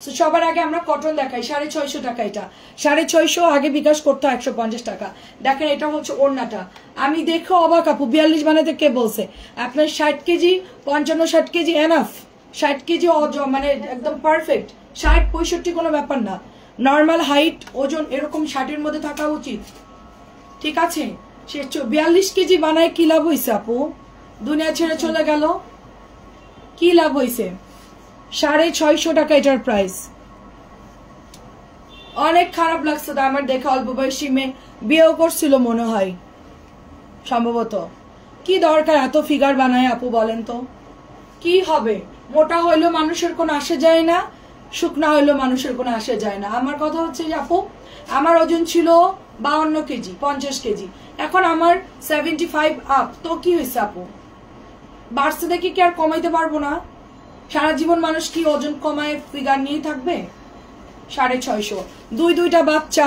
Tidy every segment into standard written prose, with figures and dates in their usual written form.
তো সবার আগে আমরা কটন দেখাই 650 টাকা। এটা 650 আগে বিকাশ করতে 150 টাকা। দেখেন এটা হচ্ছে ওড়নাটা, আমি দেখে অবাক আপু 42 বানাতে কে বলছে? আপনার 60 কেজি 55-60 কেজি এনাফ। 60 কেজি মানে একদম পারফেক্ট। 60-65 কোনো ব্যাপার না, নর্মাল হাইট ওজন এরকম 60-এর মধ্যে থাকা উচিত, ঠিক আছে? সে 42 কেজি বানায় কি লাভ হয়েছে আপু? দুনিয়া ছেড়ে চলে গেল, কি লাভ হয়েছে? 650 টাকা এটার প্রাইস। অনেক খারাপ লাগছে তো আমার দেখে, অল্প বয়সী মেয়ে বিয়েও করছিল মনে হয় সম্ভবত। কি দরকার এত ফিগার বানায় আপু বলেন তো? কি হবে? মোটা হইলেও মানুষের কোনো আসে যায় না, শুকনা হইলেও মানুষের কোনো আসে যায় না। আমার কথা হচ্ছে যে আপু, আমার ওজন ছিল 52 কেজি 50 কেজি, এখন আমার 75 আপ, তো কি হয়েছে আপু? বাড়ছে দেখি কি আর কমাইতে পারবো না? সারা জীবন মানুষ কি ওজন কমায় ফিগার নিয়ে থাকবে? 650। দুইটা বাচ্চা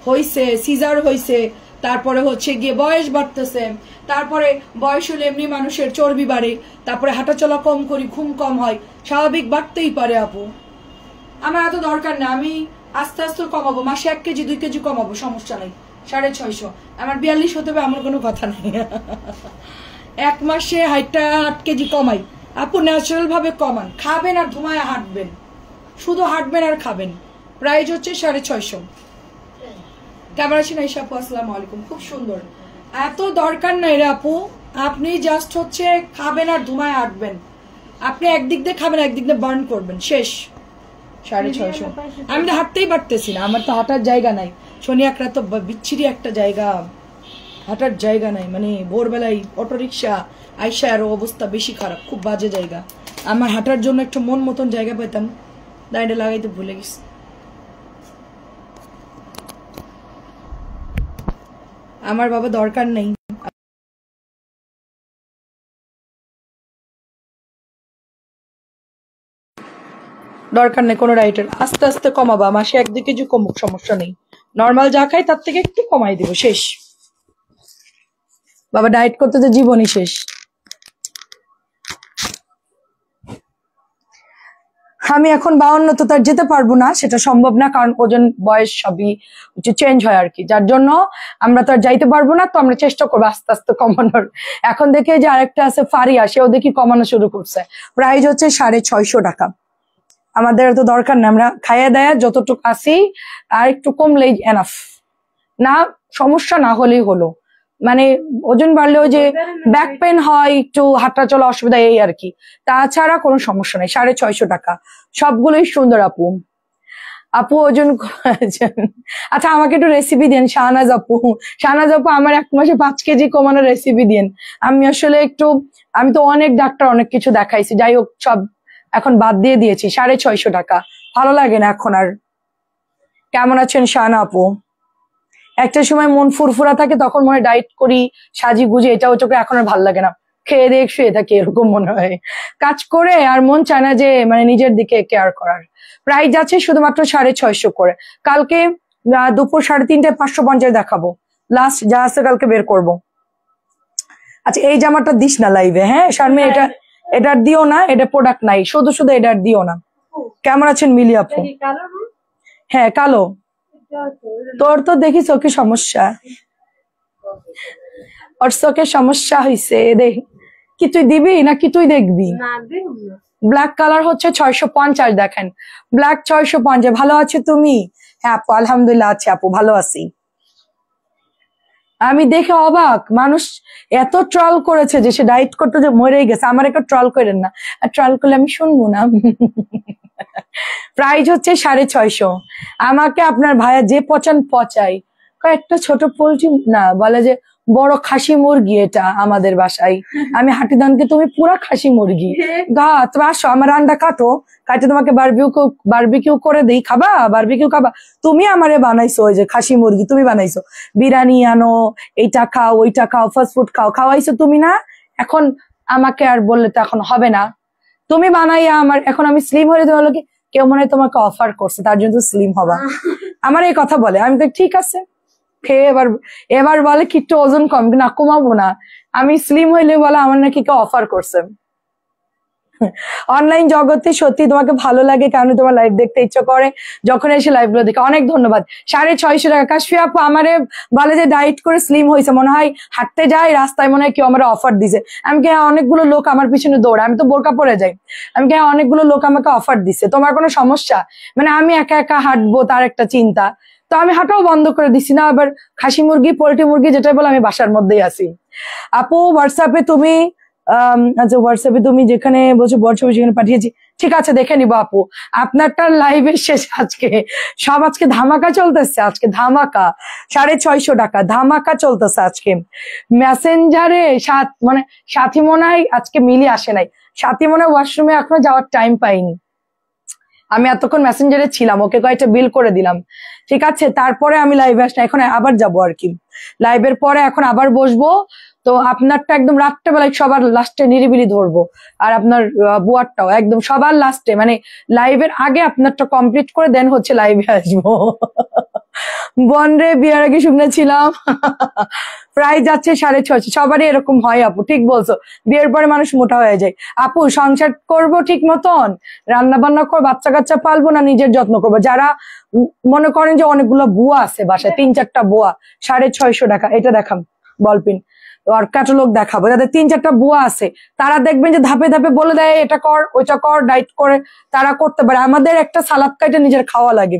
হয়েছে, সিজার হয়েছে, তারপরে হচ্ছে গিয়ে বয়স বাড়তেছে, তারপরে বয়স হলে এমনি মানুষের চর্বি বাড়ে, তারপরে হাঁটাচলা কম করি, ঘুম কম হয়, স্বাভাবিক বাড়তেই পারে আপু। আমার এত দরকার না, আমি আস্তে আস্তে কমাবো, মাসে 1 কেজি 2 কেজি কমাবো, সমস্যা নাই। 650 আমার 42 হতে হবে এমন কোনো কথা নেই। 1 মাসে হাইটটা 8 কেজি কমাই আপু, ন্যাচারাল ভাবে কমান, খাবেন আর ধুমায় হাঁটবেন, শুধু হাঁটবেন আর খাবেন। প্রাইস হচ্ছে 650। কেমন আছেন আয়েশা আপু? আসসালামু আলাইকুম, খুব সুন্দর। এত দরকার নাই রে আপু, আপনি জাস্ট হচ্ছে খাবেন আর ধুমায় হাঁটবেন। আপনি একদিক দিয়ে খাবেন, একদিক দিয়ে বার্ন করবেন, শেষ। 650। আমি তো হাঁটতেই পারতেছি না, আমার তো হাঁটার জায়গা নাই। শনিয়াকড়া তো বিচ্ছিরি একটা জায়গা, হাঁটার জায়গা নাই, মানে ভোরবেলায় অটোরিকশা আইসা আরো অবস্থা বেশি খারাপ, খুব বাজে জায়গা। আমার হাঁটার জন্য একটু মন মতন জায়গা পেতাম, দাঁড়িয়ে লাগাইতে ভুলে গেছি। আমার বাবা দরকার নেই, দরকার নেই কোনো ডায়েটের, আস্তে আস্তে কমাবা, মাসে 1-2 কেজি কমুক, সমস্যা নেই। নর্মাল যা খাই তার থেকে একটু কমাই দিব, শেষ। বাবা ডায়েট করতে তো জীবনই শেষ। আমি এখন 52 তো তার যেতে পারবো না, সেটা সম্ভব না, কারণ ওজন বয়স সবই চেঞ্জ হয় আর কি, যার জন্য আমরা তো আর যাইতে পারবো না। তো আমরা চেষ্টা করবো আস্তে আস্তে কমানোর। এখন দেখে যে আরেকটা আছে ফারিয়া, সেও দেখি কমানো শুরু করছে। প্রাইস হচ্ছে 650 টাকা। আমাদের তো দরকার না, আমরা খাইয়া দেয়া যতটুকু আসি আর একটু কমলেই এনাফ, না সমস্যা না হলেই হলো। মানে ওজন বাড়লে ওই যে ব্যাক পেন হয়, একটু হাঁটা চলা অসুবিধা, এই আর কি, তাছাড়া কোনো সমস্যা নেই। 650 টাকা, সবগুলোই সুন্দর আপু। আপু ওজন আচ্ছা আমাকে একটু রেসিপি দিন শাহনাজ আপু। শাহনাজ আপু আমার 1 মাসে 5 কেজি কমানোর রেসিপি দিন। আমি আসলে একটু, আমি তো অনেক ডাক্তার অনেক কিছু দেখাইছি, যাই হোক সব এখন বাদ দিয়ে দিয়েছি। 650 টাকা, ভালো লাগে না এখন আর। কেমন আছেন শাহানা আপু? একটা সময় মন ফুরফুরা থাকে, তখন মনে ডায়েট করি, সাজি গুজি, এটা ওটা করে, এখন আর ভালো লাগে না, খেয়ে দিয়ে শুয়ে থাকি, এরকম মনে হয়। কাজ করে আর মন চায় না যে মানে নিজের দিকে কেয়ার করার। প্রাইস আছে শুধুমাত্র 650 করে। কালকে দুপুর 3:30টায় 550 দেখাবো, লাস্ট যা আছে কালকে বের করব। আচ্ছা এই জামাটা দিস না লাইভে, হ্যাঁ শারমি, এটার দিও না, এটা প্রোডাক্ট নাই, শুধু শুধু এটার দিও না। কেমন আছেন মিলি আপু? হ্যাঁ কালো। তোর তো দেখি চোখে সমস্যা, ওর চোখে সমস্যা হয়েছে, দেখ কি তুই দিবি নাকি তুই দেখবি? ব্ল্যাক কালার হচ্ছে 650, দেখেন ব্ল্যাক 650। ভালো আছে তুমি? হ্যাঁ আপু আলহামদুলিল্লাহ আছি আপু, ভালো আছি। আমি দেখে অবাক, মানুষ এত ট্রল করেছে যে সে ডায়েট করতে যে মরেই গেছে। আমার একটা ট্রল করেন না, আর ট্রল করলে আমি শুনবো না। প্রাইস হচ্ছে 650। আমাকে আপনার ভাইয়া যে পচান পচাই, একটা ছোট পোলট্রি না, বলে যে বড় খাসি মুরগি এটা আমাদের বাসায়। আমি হাটিদানকে তুমি পুরা খাসি মুরগি গা, তুমি আসো আমার রান্না কাটো, কাটে তোমাকে বারবিকিউ করে দেই, খাবা বারবিকিউ খাবা? তুমি আমারে বানাইছো ওই যে খাসি মুরগি, তুমি বানাইছো, বিরিয়ানি আনো, এইটা খাও ওইটা খাও, ফাস্ট ফুড খাও, খাওয়াইছো তুমি না? এখন আমাকে আর বললে তো এখন হবে না। তুমি বানাইয়া আমার, এখন আমি স্লিম হয়ে দেওয়া কি, কেউ মনে হয় তোমাকে অফার করছে তার জন্য স্লিম হবা, আমার এই কথা বলে। আমি তো ঠিক আছে খেয়ে এবার বলে কি একটু ওজন কম, না কমাবো না, আমি স্লিম হইলে বলে আমার নাকি কেউ অফার করছে। অনলাইন জগতে সত্যি তোমাকে ভালো লাগে, কারণ তোমার লাইভ দেখতে ইচ্ছা করে যখন এসে লাইভ গুলো দেখে। অনেক ধন্যবাদ। 650 টাকা। কাশফি আপু আমারে বলে যে ডায়েট করে স্লিম হয়েছে, মনে হয় হাঁটতে যাই রাস্তায় মনে হয় কেউ আমার অফার দিছে। আমি কি অনেকগুলো লোক আমার পিছনে দৌড়ে, আমি তো বোরকা পরে যাই, আমি কি অনেকগুলো লোক আমাকে অফার দিছে। তোমার কোনো সমস্যা? মানে আমি একা একা হাঁটবো তার একটা চিন্তা, তো আমি হাঁটাও বন্ধ করে দিছি না। আবার খাসি মুরগি পোল্ট্রি মুরগি যেটাই বলে আমি বাসার মধ্যেই আছি। আপু হোয়াটসঅ্যাপে তুমি আচ্ছা হোয়াটসঅ্যাপে তুমি যেখানে বলছো হোয়াটসঅ্যাপে যেখানে পাঠিয়েছি, ঠিক আছে দেখে নিবো আপু। আপনারটা লাইভের শেষ আজকে সব, আজকে ধামাকা চলতেছে, আজকে ধামাকা 650 টাকা ধামাকা চলতেছে আজকে। মেসেঞ্জারে মানে সাথী মনে হয় আজকে মিলি আসে নাই, সাথী মনে হয় ওয়াশরুমে এখনো যাওয়ার টাইম পাইনি। আমি এতক্ষণ মেসেঞ্জারে ছিলাম, ওকে কয়েকটা বিল করে দিলাম, ঠিক আছে। তারপরে আমি লাইভে আসলাম, এখন আবার যাবো আর কি, লাইভের পরে এখন আবার বসবো। তো আপনারটা একদম রাত্রেবেলায় সবার লাস্টে নিরিবিলি ধরবো, আর আপনার বুয়ারটাও একদম সবার লাস্টে, মানে লাইভের আগে আপনারটা কমপ্লিট করে দেন হচ্ছে লাইভে আসবো। বনরে বিয়ার আগে শুনেছিলাম প্রায় যাচ্ছে 650। সবারই এরকম হয় আপু, ঠিক বলছো, বিয়ের পরে মানুষ মোটা হয়ে যায়। আপু সংসার করব ঠিক মতন, রান্না বান্না করবো, বাচ্চা কাচ্চা পালবো, না নিজের যত্ন করবো? যারা মনে করেন যে অনেকগুলো বুয়া আছে বাসায়, 3-4টা বুয়া, 650 টাকা। এটা দেখাম বলপিন আর ক্যাটালগ দেখাবো, যাদের 3-4টা বুয়া আছে তারা দেখবেন যে ধাপে ধাপে বলে দেয় এটা কর ওইটা কর, ডাইট করে তারা করতে পারে। আমাদের একটা সালাদ কাইটা নিজের খাওয়া লাগে,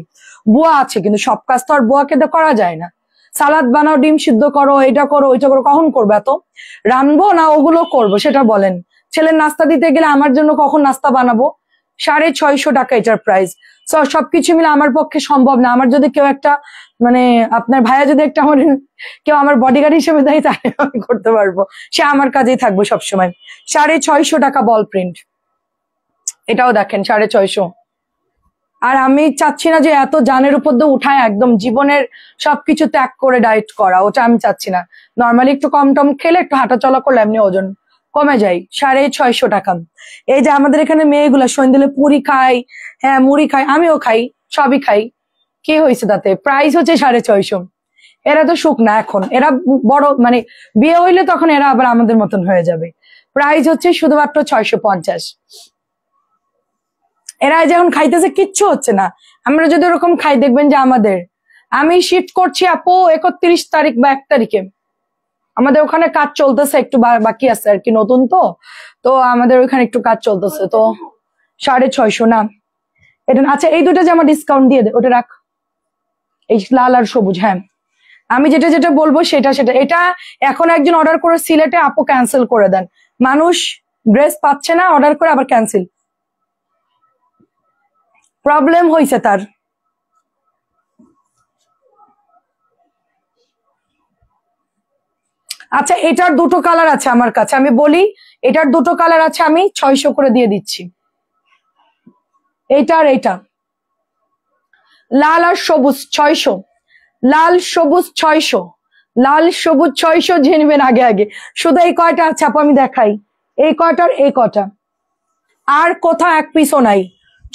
বুয়া আছে কিন্তু সব কাজ তো আর বুয়াকে করা যায় না। সালাদ বানাও, ডিম সিদ্ধ করো, এটা করো ওইটা করো, কখন করবো? এত রানবো না ওগুলো করবো সেটা বলেন। ছেলের নাস্তা দিতে গেলে আমার জন্য কখন নাস্তা বানাবো? 650 টাকা এটার প্রাইস। সবকিছু মিলে আমার পক্ষে সম্ভব না। আমার যদি কেউ একটা মানে আপনার ভাইয়া যদি একটা আমার কেউ আমার বডিগার্ড হিসেবে দেয় তাহলে আমি করতে পারবো, সে আমার কাজেই থাকবো সবসময়। 650 টাকা বল প্রিন্ট, এটাও দেখেন 650। আর আমি চাচ্ছি না যে এত জানের উপর দিয়ে উঠায় একদম জীবনের সবকিছু ত্যাগ করে ডায়েট করা, ওটা আমি চাচ্ছি না। নর্মালি একটু কম টম খেলে একটু হাঁটা চলা করলে এমনি ওজন কমে যায়। 650 টাকা। এই যে আমাদের এখানে মেয়েগুলা সন্ধ্যে পুরি খায়, হ্যাঁ মুড়ি খায়, আমিও খাই, সবই খাই, কি হয়েছে তাতে? প্রাইস হচ্ছে 650। এরা তো সুখ না এখন, এরা বড় মানে বিয়ে হইলে তখন এরা আবার আমাদের মতন হয়ে যাবে। প্রাইস হচ্ছে শুধুমাত্র 650। এরা যখন খাইতেছে কিচ্ছু হচ্ছে না, আমরা যদি ওরকম খাই দেখবেন যে আমাদের, আমি শিফট করছি আপু 31 তারিখ বা 1 তারিখে, আমাদের ওখানে কাজ চলতেছে, একটু বাকি আছে আর কি, নতুন তো আমাদের ওইখানে একটু কাজ চলতেছে। তো 650 না এটা। আচ্ছা এই দুটো জামা ডিসকাউন্ট দিয়ে দে, ওটা রাখ, এই লাল আর সবুজ। হ্যাঁ আমি যেটা যেটা বলবো সেটা। এটা এখন একজন অর্ডার করে সিলেটে, আপু ক্যান্সেল করে দেন, মানুষ ড্রেস পাচ্ছে না, অর্ডার করে আবার ক্যান্সেল, প্রবলেম হয়েছে তার। আচ্ছা এটার দুটো কালার আছে আমার কাছে, আমি বলি এটার দুটো কালার আছে, আমি 600 করে দিয়ে দিচ্ছি। এইটা আর এইটা, লাল আর সবুজ 600, লাল সবুজ 600, লাল সবুজ 600 জেনে নেবেন আগে আগে। শুধু এই কয়টা আছে আপু, আমি দেখাই, এই কয়টার এই কয়টা, আর কোথাও এক পিসও নাই।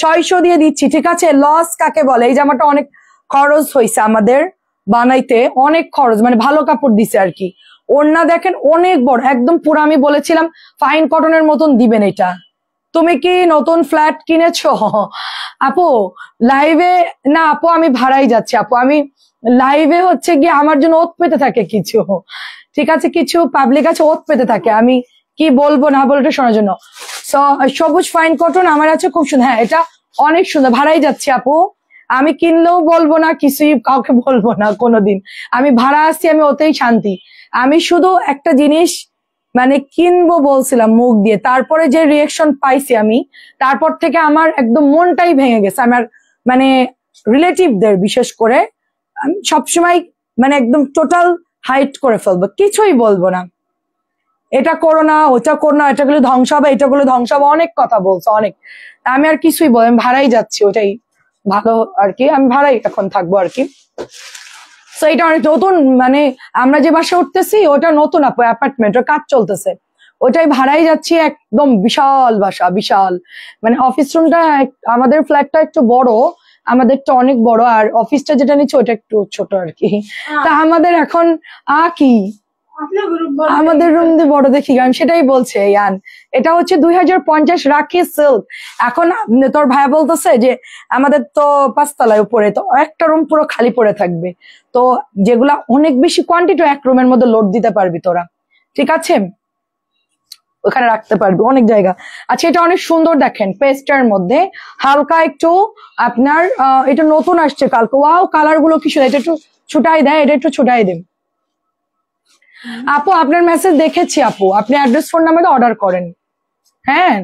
600 দিয়ে দিচ্ছি, ঠিক আছে। লস কাকে বলে? এই জামাটা অনেক খরচ হয়েছে আমাদের বানাইতে, অনেক খরচ, মানে ভালো কাপড় দিছে আর কি। ওড়না দেখেন অনেক বড়, একদম পুরো, আমি বলেছিলাম ফাইন কটনের মতন দিবেন এটা। তুমি কি নতুন ফ্ল্যাট কিনেছো আপু? লাইভে না আপু, আমি ভাড়াই যাচ্ছি আপু, আমি লাইভে হচ্ছে গিয়ে আমার জন্য ওত পেতে থাকে কিছু, ঠিক আছে, কিছু পাবলিক আছে ওত পেতে থাকে, আমি কি বলবো না বলবো এটা শোনার জন্য। সবুজ ফাইন কটন আমার আছে, খুব সুন্দর। হ্যাঁ এটা অনেক সুন্দর, ভাড়াই যাচ্ছি আপু, আমি কিনলেও বলবো না, কিছুই কাউকে বলবো না কোনোদিন, আমি ভাড়া আসছি, আমি ওতেই শান্তি। আমি শুধু একটা জিনিস মানে কিনবো বলছিলাম মুখ দিয়ে, তারপরে যে রিয়েকশন পাইছি আমি, তারপর থেকে আমার একদম মনটাই ভেঙে গেছে। আমার মানে রিলেটিভদের বিশেষ করে আমি সবসময় মানে একদম টোটাল হাইট করে ফেলবো, কিছুই বলবো না, এটা করো না ওটা করো না, এটা গুলো ধ্বংস হবে, এটা গুলো ধ্বংস হবে, অনেক কথা বলছো অনেক। আমি আর কিছুই বল, আমি ভাড়াই যাচ্ছি, ওটাই ভালো আর কি, আমি ভাড়াই এখন থাকবো আর কি। তো এটা অনেক নতুন, মানে আমরা যে বাসা উঠতেছি ওটা নতুন আপু, অ্যাপার্টমেন্ট, ওর কাজ চলতেছে, ওটাই ভাড়াই যাচ্ছি। একদম বিশাল বাসা, বিশাল, মানে অফিস রুমটা, আমাদের ফ্ল্যাটটা একটু বড়, আমাদেরটা অনেক বড়, আর অফিসটা যেটা নিচ্ছে ওটা একটু ছোট আর কি। তা আমাদের এখন কি আমাদের রুম দিয়ে বড় দেখি, কারণ সেটাই বলছে ইয়ান। এটা হচ্ছে 2050 রাখি সিল্ক। এখন তোর ভাইয়া বলতেছে যে আমাদের তো 5 তলায় উপরে, তো একটা রুম পুরো খালি পড়ে থাকবে, তো যেগুলা অনেক বেশি কোয়ান্টিটি এক রুমের মধ্যে লোড দিতে পারবি তোরা, ঠিক আছে, ওখানে রাখতে পারবি অনেক জায়গা। আচ্ছা, এটা অনেক সুন্দর দেখেন, পেস্টের মধ্যে হালকা একটু আপনার এটা নতুন আসছে কালকে। ওয়াও, কালার গুলো কি সুন্দর। এটা একটু ছুটাই দেয়, এটা একটু ছুটাই দেন। আপু আপনার মেসেজ দেখেছি আপু, আপনি অ্যাড্রেস ফোন নাম্বারে অর্ডার করেন। হ্যাঁ,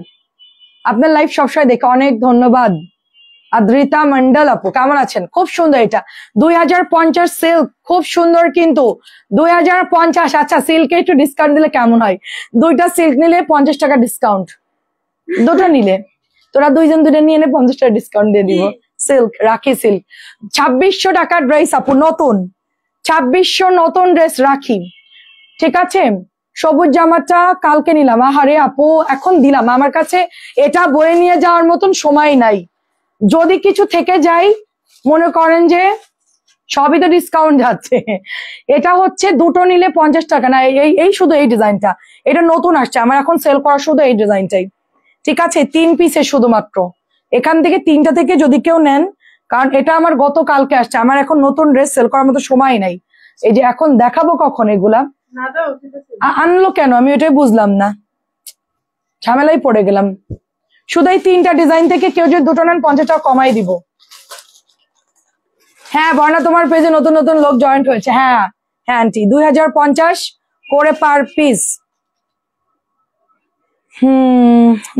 আপনার লাইভ সবসময় দেখে, অনেক ধন্যবাদ। আদ্রিতা মন্ডল আপু কেমন আছেন? খুব সুন্দর, এটা 2050 সিল্ক, খুব সুন্দর কিন্তু 2050। আচ্ছা, সিল্কে একটু ডিসকাউন্ট দিলে কেমন হয়? 2টা সিল্ক নিলে 50 টাকা ডিসকাউন্ট, 2টা নিলে তোরা 2জন 2টা নিয়ে এনে 50 টাকা ডিসকাউন্ট দিয়ে দিব। সিল্ক, রাখি সিল্ক 2600 টাকার ড্রেস আপু, নতুন 2600 নতুন ড্রেস রাখি, ঠিক আছে। সবুজ জামাটা কালকে নিলাম, আহারে আপু এখন দিলাম, আমার কাছে এটা বয়ে নিয়ে যাওয়ার মতন সময় নাই। যদি কিছু থেকে যাই, মনে করেন যে সবই তো ডিসকাউন্ট যাচ্ছে। এটা হচ্ছে 2টো নিলে 50 টাকা না, এই শুধু এই ডিজাইনটা, এটা নতুন আসছে আমার, এখন সেল করা শুধু এই ডিজাইনটাই, ঠিক আছে। 3 পিসের শুধুমাত্র, এখান থেকে 3টা থেকে যদি কেউ নেন, কারণ এটা আমার গতকালকে আসছে, আমার এখন নতুন ড্রেস সেল করার মতো সময় নাই। এই যে এখন দেখাবো কখন এগুলা, আনলো কেন আমি ওটাই বুঝলাম না, ঝামেলাই পড়ে গেলাম। শুধু এই 3টা ডিজাইন থেকে কেউ যদি 2টো নেন 50 টাকা কমাই দিব। হ্যাঁ বর্ণা, তোমার পেজে নতুন নতুন লোক জয়েন্ট হয়েছে। হ্যাঁ হ্যাঁ আন্টি, 2050 করে পার পিস।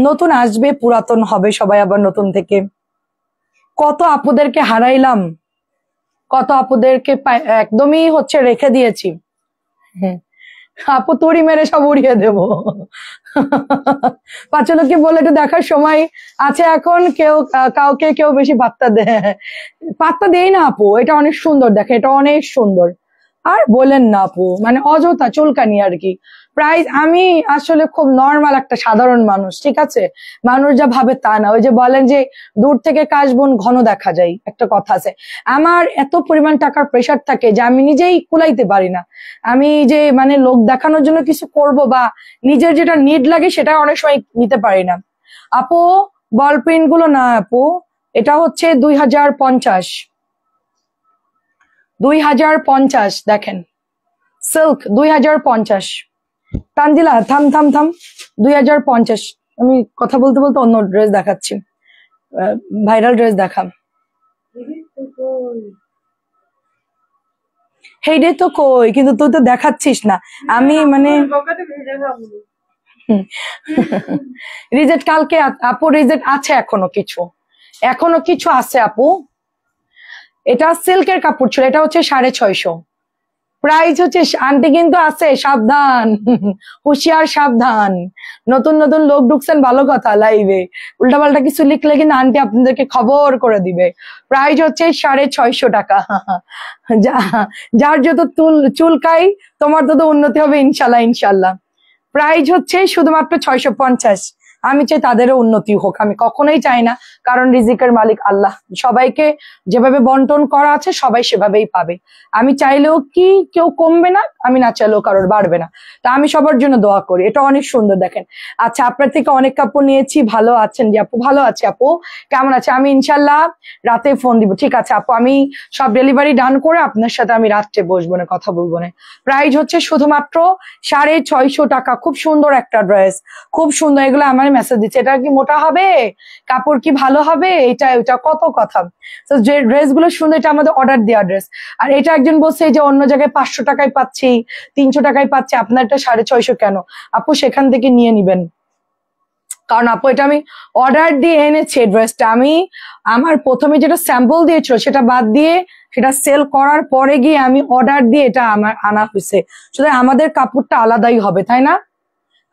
নতুন আসবে, পুরাতন হবে সবাই আবার নতুন থেকে। কত আপুদেরকে হারাইলাম, কত আপুদেরকে একদমই হচ্ছে রেখে দিয়েছি। আপু তুড়ি মেরে সব উড়িয়ে দেবো। পাঁচলোকে বলে একটু দেখার সময় আছে এখন, কাউকে কেউ বেশি পাত্তা দেয় না আপু। এটা অনেক সুন্দর, দেখে এটা অনেক সুন্দর। আর বলেন না আপু, মানে অযথা চুলকানি আর কি। প্রাইস, আমি আসলে খুব নর্মাল একটা সাধারণ মানুষ, ঠিক আছে, মানুষ যা ভাবে তা না। ওই যে বলেন যে দূর থেকে কাশবন ঘন দেখা যায়, একটা কথা আছে। আমার এত পরিমাণ টাকার প্রেশার থাকে যে আমি নিজেই কুলাইতে পারি না। আমি যে মানে লোক দেখানোর জন্য কিছু করব বা নিজের যেটা নিড লাগে সেটা অনেক সময় নিতে পারি না। আপু বল পেন গুলো না আপু, এটা হচ্ছে 2050 দেখেন, সিল্ক 2050। তানজিলা থাম থাম থাম, 2050। আমি কথা বলতে বলতে অন্য ড্রেস দেখাচ্ছি, ভাইরাল ড্রেস দেখাম। হেইডে তো কই, কিন্তু তুই তো দেখাচ্ছিস না। আমি মানে রিজেক্ট কালকে আপু, রিজেক্ট আছে এখনো কিছু আছে আপু। এটা সিল্কের কাপড় ছিল, এটা হচ্ছে 650। প্রাইস হচ্ছে আন্টি কিন্তু আছে, সাবধান, হুঁশিয়ার সাবধান। নতুন নতুন লোক ঢুকছেন, ভালো কথা, লাইভে উল্টাপাল্টা কিছু লিখলে কিন্তু আন্টি আপনাদেরকে খবর করে দিবে। প্রাইস হচ্ছে 650 টাকা। যার যত চুলকাই তোমার তত উন্নতি হবে ইনশাল্লাহ ইনশাল্লাহ। প্রাইস হচ্ছে শুধুমাত্র 650। আমি চাই তাদেরও উন্নতি হোক, আমি কখনোই চাই না, কারণ রিজিকের মালিক আল্লাহ, সবাইকে যেভাবে বন্টন করা আছে সবাই সেভাবেই পাবে। আমি চাইলেও কি কেউ কমবে না, আমি না চাইলেও কারোর বাড়বে না। তা আমি সবার জন্য দোয়া করি। এটা অনেক সুন্দর দেখেন। আচ্ছা, আপনার থেকে অনেক কাপড় নিয়েছি, ভালো আছেন যে আপু? ভালো আছে আপু, কেমন আছে? আমি ইনশাল্লাহ রাতে ফোন দিব, ঠিক আছে আপু। আমি সব ডেলিভারি ডান করে আপনার সাথে আমি রাত্রে বসবো না, কথা বলবো না। প্রাইস হচ্ছে শুধুমাত্র 650 টাকা। খুব সুন্দর একটা ড্রেস, খুব সুন্দর। এগুলো আমার মেসেজ দিচ্ছে, এটা কি মোটা হবে, কাপড় কি ভালো হবে, এটা ওটা কত কথা। তো যে ড্রেস গুলো সুন্দর, এটা আমাদের অর্ডার দেওয়া ড্রেস। আর এটা একজন বলছে যে অন্য জায়গায় 500 টাকায় পাচ্ছি, 300 টাকায় পাচ্ছি, আপনার এটা 650 কেন? আপু সেখান থেকে নিয়ে নিবেন, কারণ আপু এটা আমি অর্ডার দিয়ে এনেছি। ড্রেসটা আমি আমার প্রথমে যেটা স্যাম্পল দিয়েছিল সেটা বাদ দিয়ে, সেটা সেল করার পরে গিয়ে আমি অর্ডার দিয়ে এটা আমার আনা হয়েছে। সুতরাং আমাদের কাপড়টা আলাদাই হবে, তাই না?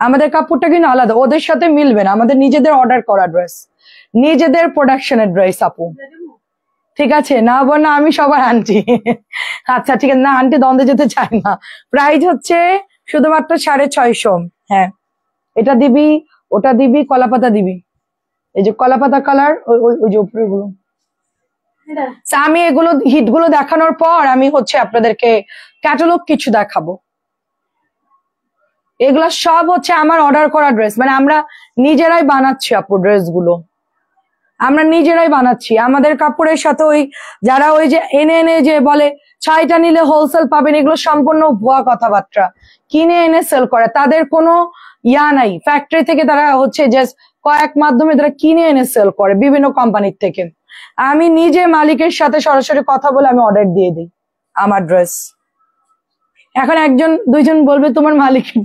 আমাদের কাপড়টা কিন্তু আলাদা, ওদের সাথে মিলবে না। আমাদের নিজেদের অর্ডার করা ড্রেস, নিজেদের প্রোডাকশনের ড্রেস আপু, ঠিক আছে না? না আমি সবার আন্টি। আচ্ছা ঠিক আছে, না আন্টি দ্বন্দ্বে যেতে চাই না। প্রাইস হচ্ছে শুধুমাত্র 650। হ্যাঁ, এটা দিবি, ওটা দিবি, কলাপাতা দিবি, এই যে কলাপাতা কালার, ওই যে উপরে গুলো। আমি এগুলো হিট গুলো দেখানোর পর আমি হচ্ছে আপনাদেরকে ক্যাটালগ কিছু দেখাবো। এগুলা সব হচ্ছে আমার অর্ডার করা ড্রেস, মানে আমরা নিজেরাই বানাচ্ছি আপু ড্রেসগুলো, আমরা নিজেরাই বানাচ্ছি। আমাদের কাপড়ের সাথে ওই যারা ওই যে এনে এনে যে বলে 6টা নিলে হোলসেল পাবেন, এগুলো সম্পূর্ণ ভুয়া কথাবার্তা। কিনে এনে সেল করে, তাদের কোনো ইয়া নাই, ফ্যাক্টরি থেকে তারা হচ্ছে জাস্ট কয়েক মাধ্যমে তারা কিনে এনে সেল করে বিভিন্ন কোম্পানির থেকে। আমি নিজে মালিকের সাথে সরাসরি কথা বলে আমি অর্ডার দিয়ে দিই আমার ড্রেস। এখন একজন দুইজন বলবে তোমার মালিকের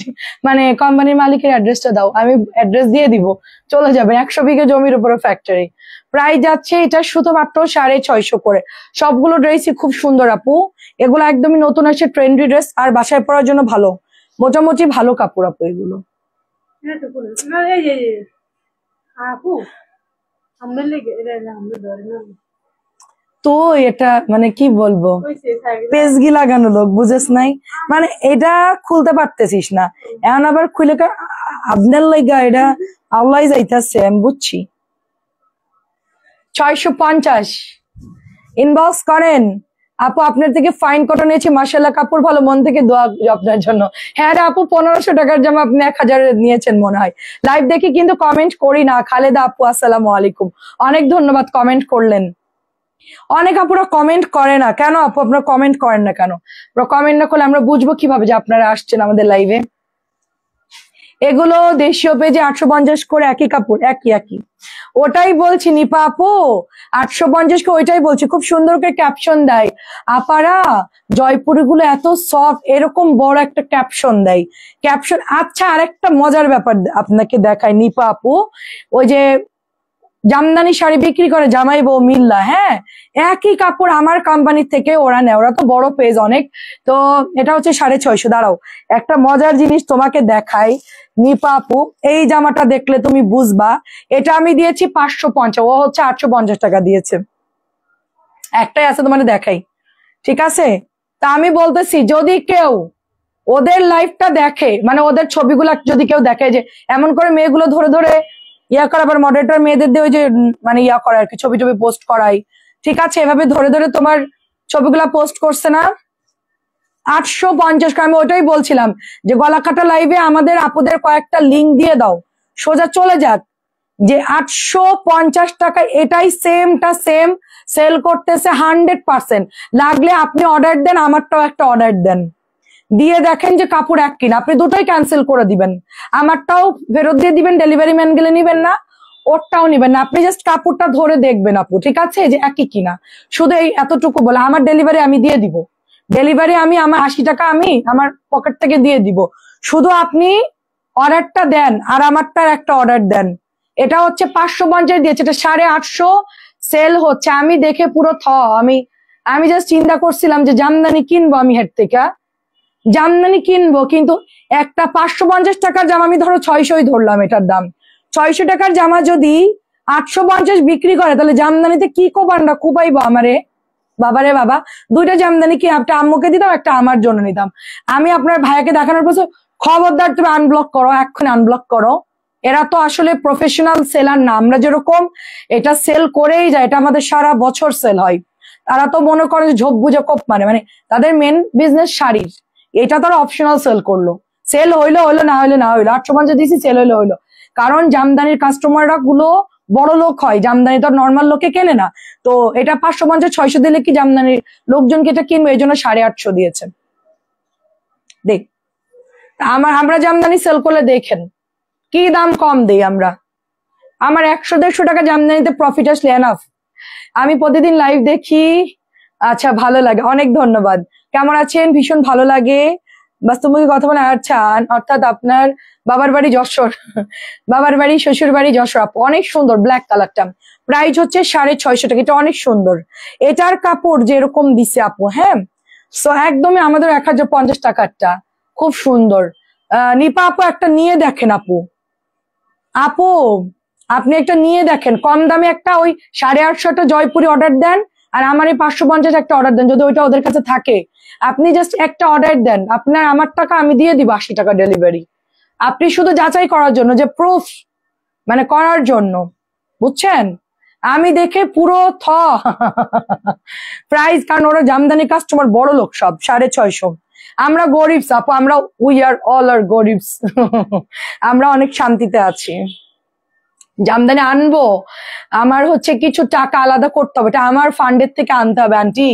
মানে কোম্পানির মালিকের অ্যাড্রেসটা দাও, আমি অ্যাড্রেস দিয়ে দিব, চলে যাবেন। 100 বিঘা জমির উপরে ফ্যাক্টরি, প্রাইস যাচ্ছে এটা শুধুমাত্র 650 করে। সবগুলো ড্রেসই খুব সুন্দর আপু, এগুলো একদমই নতুন আসছে ট্রেন্ডি ড্রেস, আর বাসায় পরার জন্য ভালো, মোটামুটি ভালো কাপড় আপু এগুলো। আপু তো এটা মানে কি বলবো, পেজগি লাগানো লোক, বুঝেস নাই, মানে এটা খুলতে পারতেছিস না, এখন আবার খুলে আপনার লাইগা এটা আল্লাহ যাইতেছে, আমি বুঝছি। 650 ইনবক্স করেন আপু, আপনার থেকে ফাইন কটন নিয়েছি, মাশাআল্লাহ কাপড় ভালো, মন থেকে দোয়া আপনার জন্য। হ্যাঁ রে আপু, 1500 টাকার জামা আপনি 1000 নিয়েছেন মনে হয়। লাইভ দেখে কিন্তু কমেন্ট করি না। খালেদা আপু আসসালামু আলাইকুম, অনেক ধন্যবাদ কমেন্ট করলেন। অনেক আপুরা কমেন্ট করে না কেন আপু, আপনারা কমেন্ট করেন না কেন? কমেন্ট না করলে আমরা বুঝবো কিভাবে যে আপনারা আসছেন আমাদের লাইভে? এগুলো দেশীয় পেজে 850 করে, একই কাপড়, একই। ওটাই বলছি নিপা আপু, 850 করে, ওইটাই বলছি। খুব সুন্দর করে ক্যাপশন দেয় আপারা, জয়পুরি গুলো এত সফট, এরকম বড় একটা ক্যাপশন দেয়, ক্যাপশন। আচ্ছা, আরেকটা মজার ব্যাপার আপনাকে দেখায় নিপা আপু, ওই যে জামদানি শাড়ি বিক্রি করে জামাই বউ মিল্লা, হ্যাঁ, একই কাপড় আমার কোম্পানির থেকে ওরা নেয়, ওরা তো বড় পেজ অনেক, তো এটা হচ্ছে 650। দাঁড়াও একটা মজার জিনিস তোমাকে দেখাই নিপা আপু, এই জামাটা দেখলে তুমি বুঝবা, এটা আমি দিয়েছি 550, ও হচ্ছে 850 টাকা দিয়েছে। একটাই আছে, তোমার দেখাই, ঠিক আছে? তা আমি বলতেছি যদি কেউ ওদের লাইফটা দেখে, মানে ওদের ছবিগুলা যদি কেউ দেখে, যে এমন করে মেয়েগুলো ধরে ধরে ইয়া করে, আবার মডারেটর মেয়েদের দিয়ে ওই যে মানে ইয়া করে আর কি, ছবি পোস্ট করাই, ঠিক আছে, এভাবে ধরে ধরে তোমার ছবিগুলা পোস্ট করছে না, 850। আমি ওইটাই বলছিলাম যে গলা কাটা লাইভে আমাদের আপুদের কয়েকটা লিঙ্ক দিয়ে দাও, সোজা চলে যাক, যে 850 টাকা এটাই সেমটা সেম সেল করতেছে 100%। লাগলে আপনি অর্ডার দেন, আমারটাও একটা অর্ডার দেন, দিয়ে দেখেন যে কাপড় এক কিনা, আপনি দুটোই ক্যান্সেল করে দিবেন, আমারটাও ফেরত দিয়ে দিবেন, ডেলিভারি ম্যান গেলে নিবেন না, ওরটাও নিবেন না, আপনি জাস্ট কাপড়টা ধরে দেখবেন আপু, ঠিক আছে, যে একই কিনা। শুধু এই এতটুকু বলে, আমার ডেলিভারি আমি দিয়ে দিব, ডেলিভারি আমি আমার 80 টাকা আমি আমার পকেট থেকে দিয়ে দিব, শুধু আপনি অর্ডারটা দেন আর আমারটার একটা অর্ডার দেন। এটা হচ্ছে 550 দিয়েছে, এটা 850 সেল হচ্ছে। আমি দেখে পুরো আমি জাস্ট চিন্তা করছিলাম যে জামদানি কিনবো, আমি হেড থেকে জামদানি কিনবো, কিন্তু একটা 550 টাকার জামা আমি ধরো 600 ধরলাম, এটার দাম 600 টাকার জামা যদি 850 বিক্রি করে, তাহলে জামদানিতে কি কোপানটা কোপাইবো আমারে, বাবারে বাবা। দুইটা জামদানি কি একটা আম্মুকে দিতাম, একটা আমার জন্য নিতাম। আমি আপনার ভাইয়াকে দেখানোর পর খবরদার তুমি আনব্লক করো, এক্ষুনি আনব্লক করো। এরা তো আসলে প্রফেশনাল সেলার না, আমরা যেরকম এটা সেল করেই যায়, এটা আমাদের সারা বছর সেল হয়। তারা তো মনে করে ঝোপ বুঝে কোপ, মানে তাদের মেন বিজনেস শাড়ির, এটা তারা অপশনাল সেল করলো, সেল হইলো হইলো, না হইলো না হইলো, 850 দিয়েছি, সেল হইলো হইলো। কারণ জামদানির কাস্টমাররা গুলো বড় লোক হয়, জামদানি তো নর্মাল লোকে কেনে না, তো এটা 550-600 দিলে কি জামদানির লোকজনকে এটা কিনবে, এই জন্য 850 দিয়েছে। দেখ আমরা জামদানি সেল করলে দেখেন কি দাম কম দেই আমরা, আমার 100-150 টাকা জামদানিতে প্রফিট আসলে এনাফ। আমি প্রতিদিন লাইভ দেখি, আচ্ছা ভালো লাগে, অনেক ধন্যবাদ। কেমন আছেন? ভীষণ ভালো লাগে বাস্তবমুখী কথা বলে। আচ্ছা, অর্থাৎ আপনার বাবার বাড়ি যশোর, বাবার বাড়ি শ্বশুর বাড়ি যশোর আপু, অনেক সুন্দর ব্ল্যাক কালারটা, প্রাইস হচ্ছে 650 টাকা, এটা অনেক সুন্দর। এটার কাপড় যেরকম দিছে আপু, হ্যাঁ, সো একদমই আমাদের 1050 টাকারটা খুব সুন্দর। নিপা আপু একটা নিয়ে দেখেন আপু, আপু আপনি একটা নিয়ে দেখেন, কম দামে একটা ওই 850 জয়পুরি অর্ডার দেন, আর আমার এই 550 একটা অর্ডার দেন, যদি ওইটা ওদের কাছে থাকে। আপনি জাস্ট একটা অর্ডার দেন, আপনার আমার টাকা আমি দিয়ে দিব, 80 টাকা ডেলিভারি। আপনি শুধু যাচাই করার জন্য, যে প্রুফ মানে করার জন্য, বুঝছেন? আমি দেখে পুরো প্রাইস, কারণ ওরা জামদানি কাস্টমার বড় লোক সব, 650। আমরা গরিব আপু, আমরা উই আর অল আর গরিব। আমরা অনেক শান্তিতে আছি। জামদানি আনবো, আমার হচ্ছে কিছু টাকা আলাদা করতে হবে, এটা আমার ফান্ডের থেকে আনতে হবে আন্টি,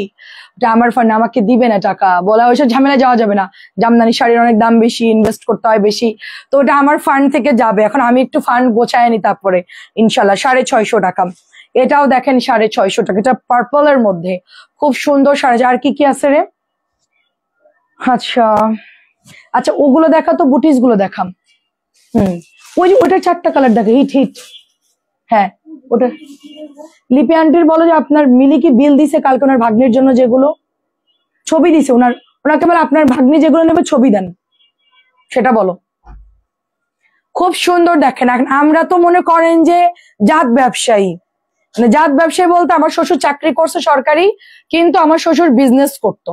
এটা আমার ফান্ড, আমাকে দিবে না টাকা, বলা ওইসব ঝামেলা যাওয়া যাবে না, জামদানি শাড়ির অনেক দাম বেশি, ইনভেস্ট করতে হয় বেশি, তো ওটা আমার ফান্ড থেকে যাবে। এখন আমি একটু ফান্ড গোছায় নি, তারপরে ইনশাল্লাহ 650 টাকা। এটাও দেখেন 650 টাকা, এটা পার্পল এর মধ্যে খুব সুন্দর সাড়ে। আর কি কি আছে রে? আচ্ছা আচ্ছা, ওগুলো দেখা তো, বুটিস গুলো দেখাম। ওই যে ওটা 4টা কালার দেখে, হিট হিট। হ্যাঁ ওটা লিপি আন্টির বলো যে আপনার মিলি কি বিল দিছে কালকে ওনার ভাগ্নির জন্য, যেগুলো ছবি দিছে ওনাকে বলে আপনার ভাগ্নি যেগুলো নেবে ছবি দেন, সেটা বলো। খুব সুন্দর দেখেন। আমরা তো মনে করেন যে জাত ব্যবসায়ী, মানে জাত ব্যবসায়ী বলতে আমার শ্বশুর চাকরি করছে সরকারি, কিন্তু আমার শ্বশুর বিজনেস করতো,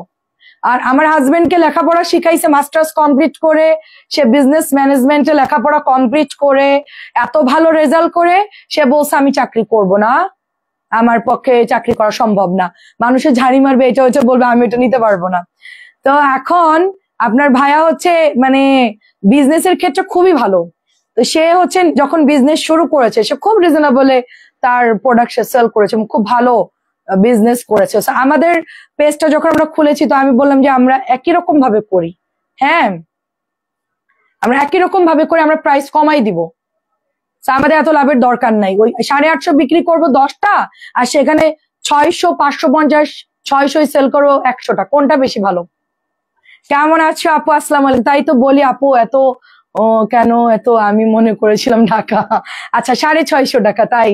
আর আমার হাজবেন্ডকে লেখাপড়া শিখাইছে, মাস্টার্স কমপ্লিট করে, সে বিজনেস ম্যানেজমেন্টে লেখাপড়া কমপ্লিট করে এত ভালো রেজাল্ট করে সে বলছে আমি চাকরি করব না, আমার পক্ষে চাকরি করা সম্ভব না, মানুষের ঝাড়ি মারবে, এটা হচ্ছে বলবে আমি এটা নিতে পারবো না। তো এখন আপনার ভাইয়া হচ্ছে মানে বিজনেসের ক্ষেত্রে খুবই ভালো, তো সে হচ্ছে যখন বিজনেস শুরু করেছে সে খুব রিজনেবলে তার প্রোডাক্ট সেল করেছে, খুব ভালো বিজনেস করেছে। আমাদের পেজটা যখন আমরা খুলেছি, তো আমি বললাম যে আমরা একই রকম ভাবে করি, হ্যাঁ আমরা একই রকম ভাবে করি, আমরা প্রাইস কমাই দিব, আমাদের এত লাভের দরকার নাই। ওই 850 বিক্রি করবো 10টা, আর সেখানে 600, 550, 600 সেল করবো 100টা, কোনটা বেশি ভালো? কেমন আছো আপু? আসসালামু আলাইকুম। তাই তো বলি আপু এত কেন এত, আমি মনে করেছিলাম ঢাকা। আচ্ছা 650 টাকা, তাই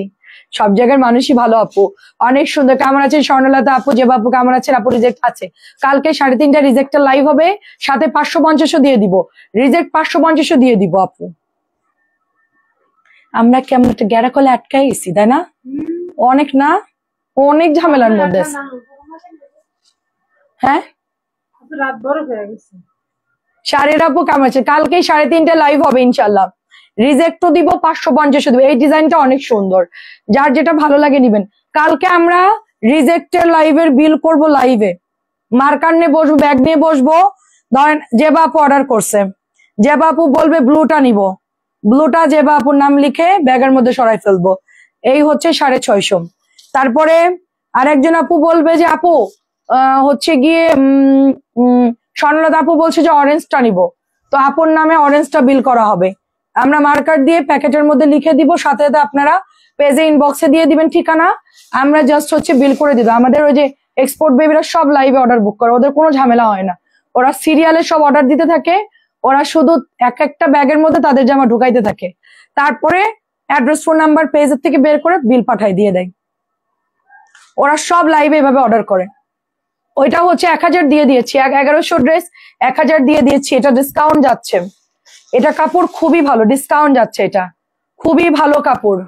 সব জায়গার মানুষই ভালো আপু, অনেক সুন্দর। কেমন আছেন স্বর্ণলতা আপু? যে বাপু কেমন আছেন আপু? রিজেক্ট আছে কালকে 3:30টা রিজেক্টের লাইভ হবে, সাথে 550 দিয়ে দিব, রিজেক্ট 550 দিয়ে দিব আপু। আমরা কেমন একটা গ্যারা কলে আটকাই গেছি, তাই না? অনেক না, অনেক ঝামেলার মধ্যে। হ্যাঁ রাত বড় হয়ে গেছে। শাড়ির আপু কেমন আছে? কালকে 3:30টা লাইভ হবে ইনশাল্লাহ, রিজেক্ট তো দিব, 550 দিব। এই ডিজাইনটা অনেক সুন্দর, যার যেটা ভালো লাগে নিবেন। কালকে আমরা রিজেক্টের লাইভের বিল করব লাইভে, মার্কার নিয়ে বসবো, ব্যাগ নিয়ে বসবো, ধরেন যে বাপু অর্ডার করছে, যে বাপু বলবে ব্লুটা নিব, ব্লুটা যে বাপুর নাম লিখে ব্যাগের মধ্যে সরাই ফেলবো, এই হচ্ছে 650। তারপরে আরেকজন আপু বলবে যে আপু হচ্ছে গিয়ে স্বর্ণলতা আপু বলছে যে অরেঞ্জটা নিব, তো আপুর নামে অরেঞ্জটা বিল করা হবে, আমরা মার্কার দিয়ে প্যাকেটের মধ্যে লিখে দিব, সাথে সাথে আপনারা পেজে ইনবক্সে দিয়ে দিবেন ঠিকানা, আমরা জাস্ট হচ্ছে বিল করে দিব। আমাদের ওই যে এক্সপোর্ট বেবিরা সব লাইভে অর্ডার বুক করে, ওদের কোনো ঝামেলা হয় না, ওরা সিরিয়ালে সব অর্ডার দিতে থাকে, ওরা শুধু এক একটা ব্যাগের মধ্যে তাদের জামা ঢুকাইতে থাকে, তারপরে অ্যাড্রেস ফোন নাম্বার পেজের থেকে বের করে বিল পাঠাই দিয়ে দেয়, ওরা সব লাইভে এভাবে অর্ডার করে। ওইটা হচ্ছে 1000 দিয়ে দিয়েছি, 1100 ড্রেস 1000 দিয়ে দিয়েছি, এটা ডিসকাউন্ট যাচ্ছে, এটা কাপড় খুবই ভালো, ডিসকাউন্ট যাচ্ছে, এটা খুবই ভালো কাপড়।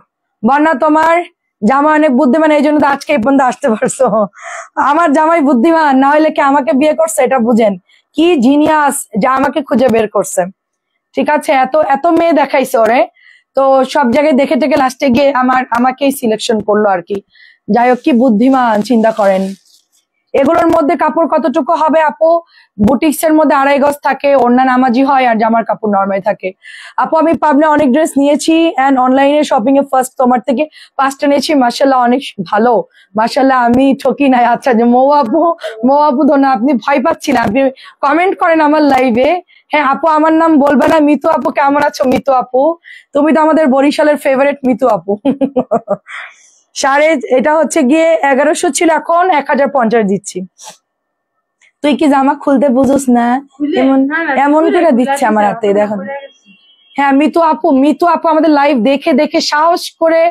বন্যা তোমার জামাই অনেক বুদ্ধিমান, এই জন্য তো আজকে এই পর্যন্ত আসতে পারছো। আমার জামাই বুদ্ধিমান, না হলে কি আমাকে বিয়ে করছে? এটা বুঝেন কি জিনিয়াস, যা আমাকে খুঁজে বের করছে। ঠিক আছে, এত এত মেয়ে দেখাইছে ওরে, তো সব জায়গায় দেখে থেকে লাস্টে গিয়ে আমাকেই সিলেকশন করলো আর কি। যাই হোক, কি বুদ্ধিমান, চিন্তা করেন। এগুলোর মধ্যে কাপড় কতটুকু হবে আপু? বুটিক্স এর মধ্যে 2.5 গজ থাকে, ওড়না নামাজি হয়, আর জামার কাপড় নরমাল থাকে। আপু আমি পাবনা অনেক ড্রেস নিয়েছি, এন্ড অনলাইনে শপিং এ ফার্স্ট তোমার থেকে 5টা নিয়েছি, মাশাআল্লাহ অনেক ভালো, মাশাআল্লাহ আমি ঠকি নাই। আচ্ছা, যে মৌ আপু ধন্যবাদ, আপনি ভয় পাচ্ছি না, আপনি কমেন্ট করেন আমার লাইভে। হ্যাঁ আপু, আমার নাম বলবে না, মিতু আপু কেমন আছো? মিতু আপু, তুমি তো আমাদের বরিশালের ফেভারিট মিতু আপু। এটা হচ্ছে গিয়ে 1100 ছিল, এখন 1050 দিচ্ছি। তুই কি জামা খুলতে বুঝোস না? এমন করে দিচ্ছে আমার হাতে, দেখুন। হ্যাঁ মিতু আপু আমাদের লাইভ দেখে দেখে সাহস করে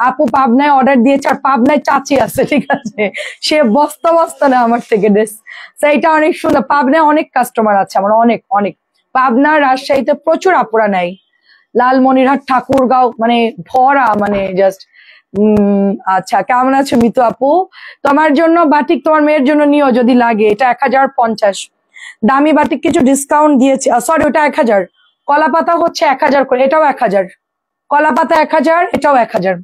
আপু পাবনায় অর্ডার দিয়েছে, আর পাবনায় চাচি আছে, ঠিক আছে, সে বস্তা বস্তা না আমার থেকে ড্রেস। এটা অনেক সুন্দর, পাবনায় অনেক কাস্টমার আছে আমার, অনেক অনেক। পাবনা রাজশাহীতে প্রচুর আপুরা নাই, লালমনিরহাট ঠাকুরগাঁও মানে ভরা, মানে জাস্ট। আচ্ছা, কেমন আছো মিতু আপু? তোমার জন্য বাটিক তোমার মেয়ের জন্য নিও যদি লাগে, এটা 1050। দামি বাটিক কিছু ডিসকাউন্ট দিয়েছে, সরি ওটা 1000, কলা পাতা হচ্ছে 1000 করে, এটাও 1000, কলা পাতা 1000, এটাও 1000।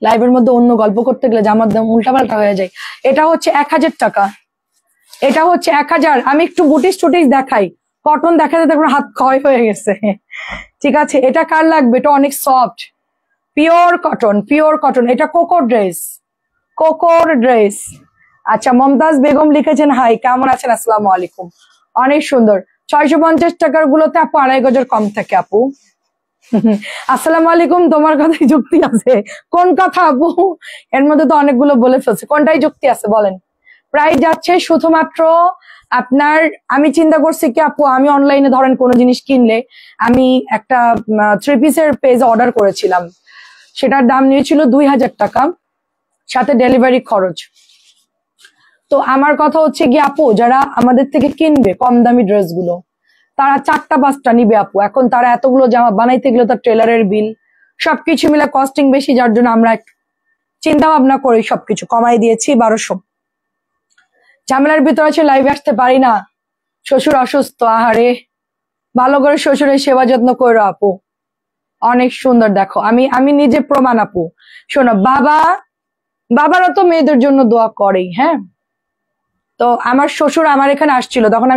লাইভের মধ্যে অন্য গল্প করতে গেলে জামার দাম উল্টাপাল্টা হয়ে যায়। এটা হচ্ছে 1000 টাকা, এটা হচ্ছে 1000। আমি একটু বুটিস টুটিস দেখাই, কটন দেখা যায় তারপর হাত ক্ষয় হয়ে গেছে। ঠিক আছে, এটা কার লাগবে? এটা অনেক soft, pure cotton, pure cotton. এটা কোকোর ড্রেস, কোকোর ড্রেস। আচ্ছা, মমতাজ বেগম লিখেছেন হাই, কেমন আছেন? আসসালামু আলাইকুম। অনেক সুন্দর। 650 টাকার গুলোতে আপু 2.5 গজের কম থাকে আপু। আসসালামু আলাইকুম, তোমার কথাই যুক্তি আছে? কোন কথা আপু? এর মধ্যে তো অনেকগুলো বলে ফেলছে, কোনটাই যুক্তি আছে বলেন? প্রাইস যাচ্ছে শুধুমাত্র আপনার, আমি চিন্তা করছি কি আপু, আমি অনলাইনে ধরেন কোনো জিনিস কিনলে, আমি একটা 3 পিসের পেজ অর্ডার করেছিলাম, সেটার দাম নিয়েছিল 2000 টাকা, সাথে ডেলিভারি খরচ। তো আমার কথা হচ্ছে কি আপু, যারা আমাদের থেকে কিনবে কম দামি ড্রেসগুলো, তারা 4টা-5টা নিবে আপু। এখন তারা এতগুলো জামা বানাইতে গেলে তার ট্রেলারের বিল সবকিছু মিলে কস্টিং বেশি, যার জন্য আমরা চিন্তা ভাবনা করি সবকিছু কমাই দিয়েছি 1200। ঝামেলার ভিতরে আছে, লাইভে আসতে পারি না, শ্বশুর অসুস্থ। আহারে, ভালো করে শ্বশুরের সেবা যত্ন করো আপু। অনেক সুন্দর, দেখো আমি নিজে প্রমাণ আপু। শোনো, বাবারা তো মেয়েদের জন্য দোয়া করেই, হ্যাঁ। তো আমার শ্বশুর আমার এখানে আসছিল, তখন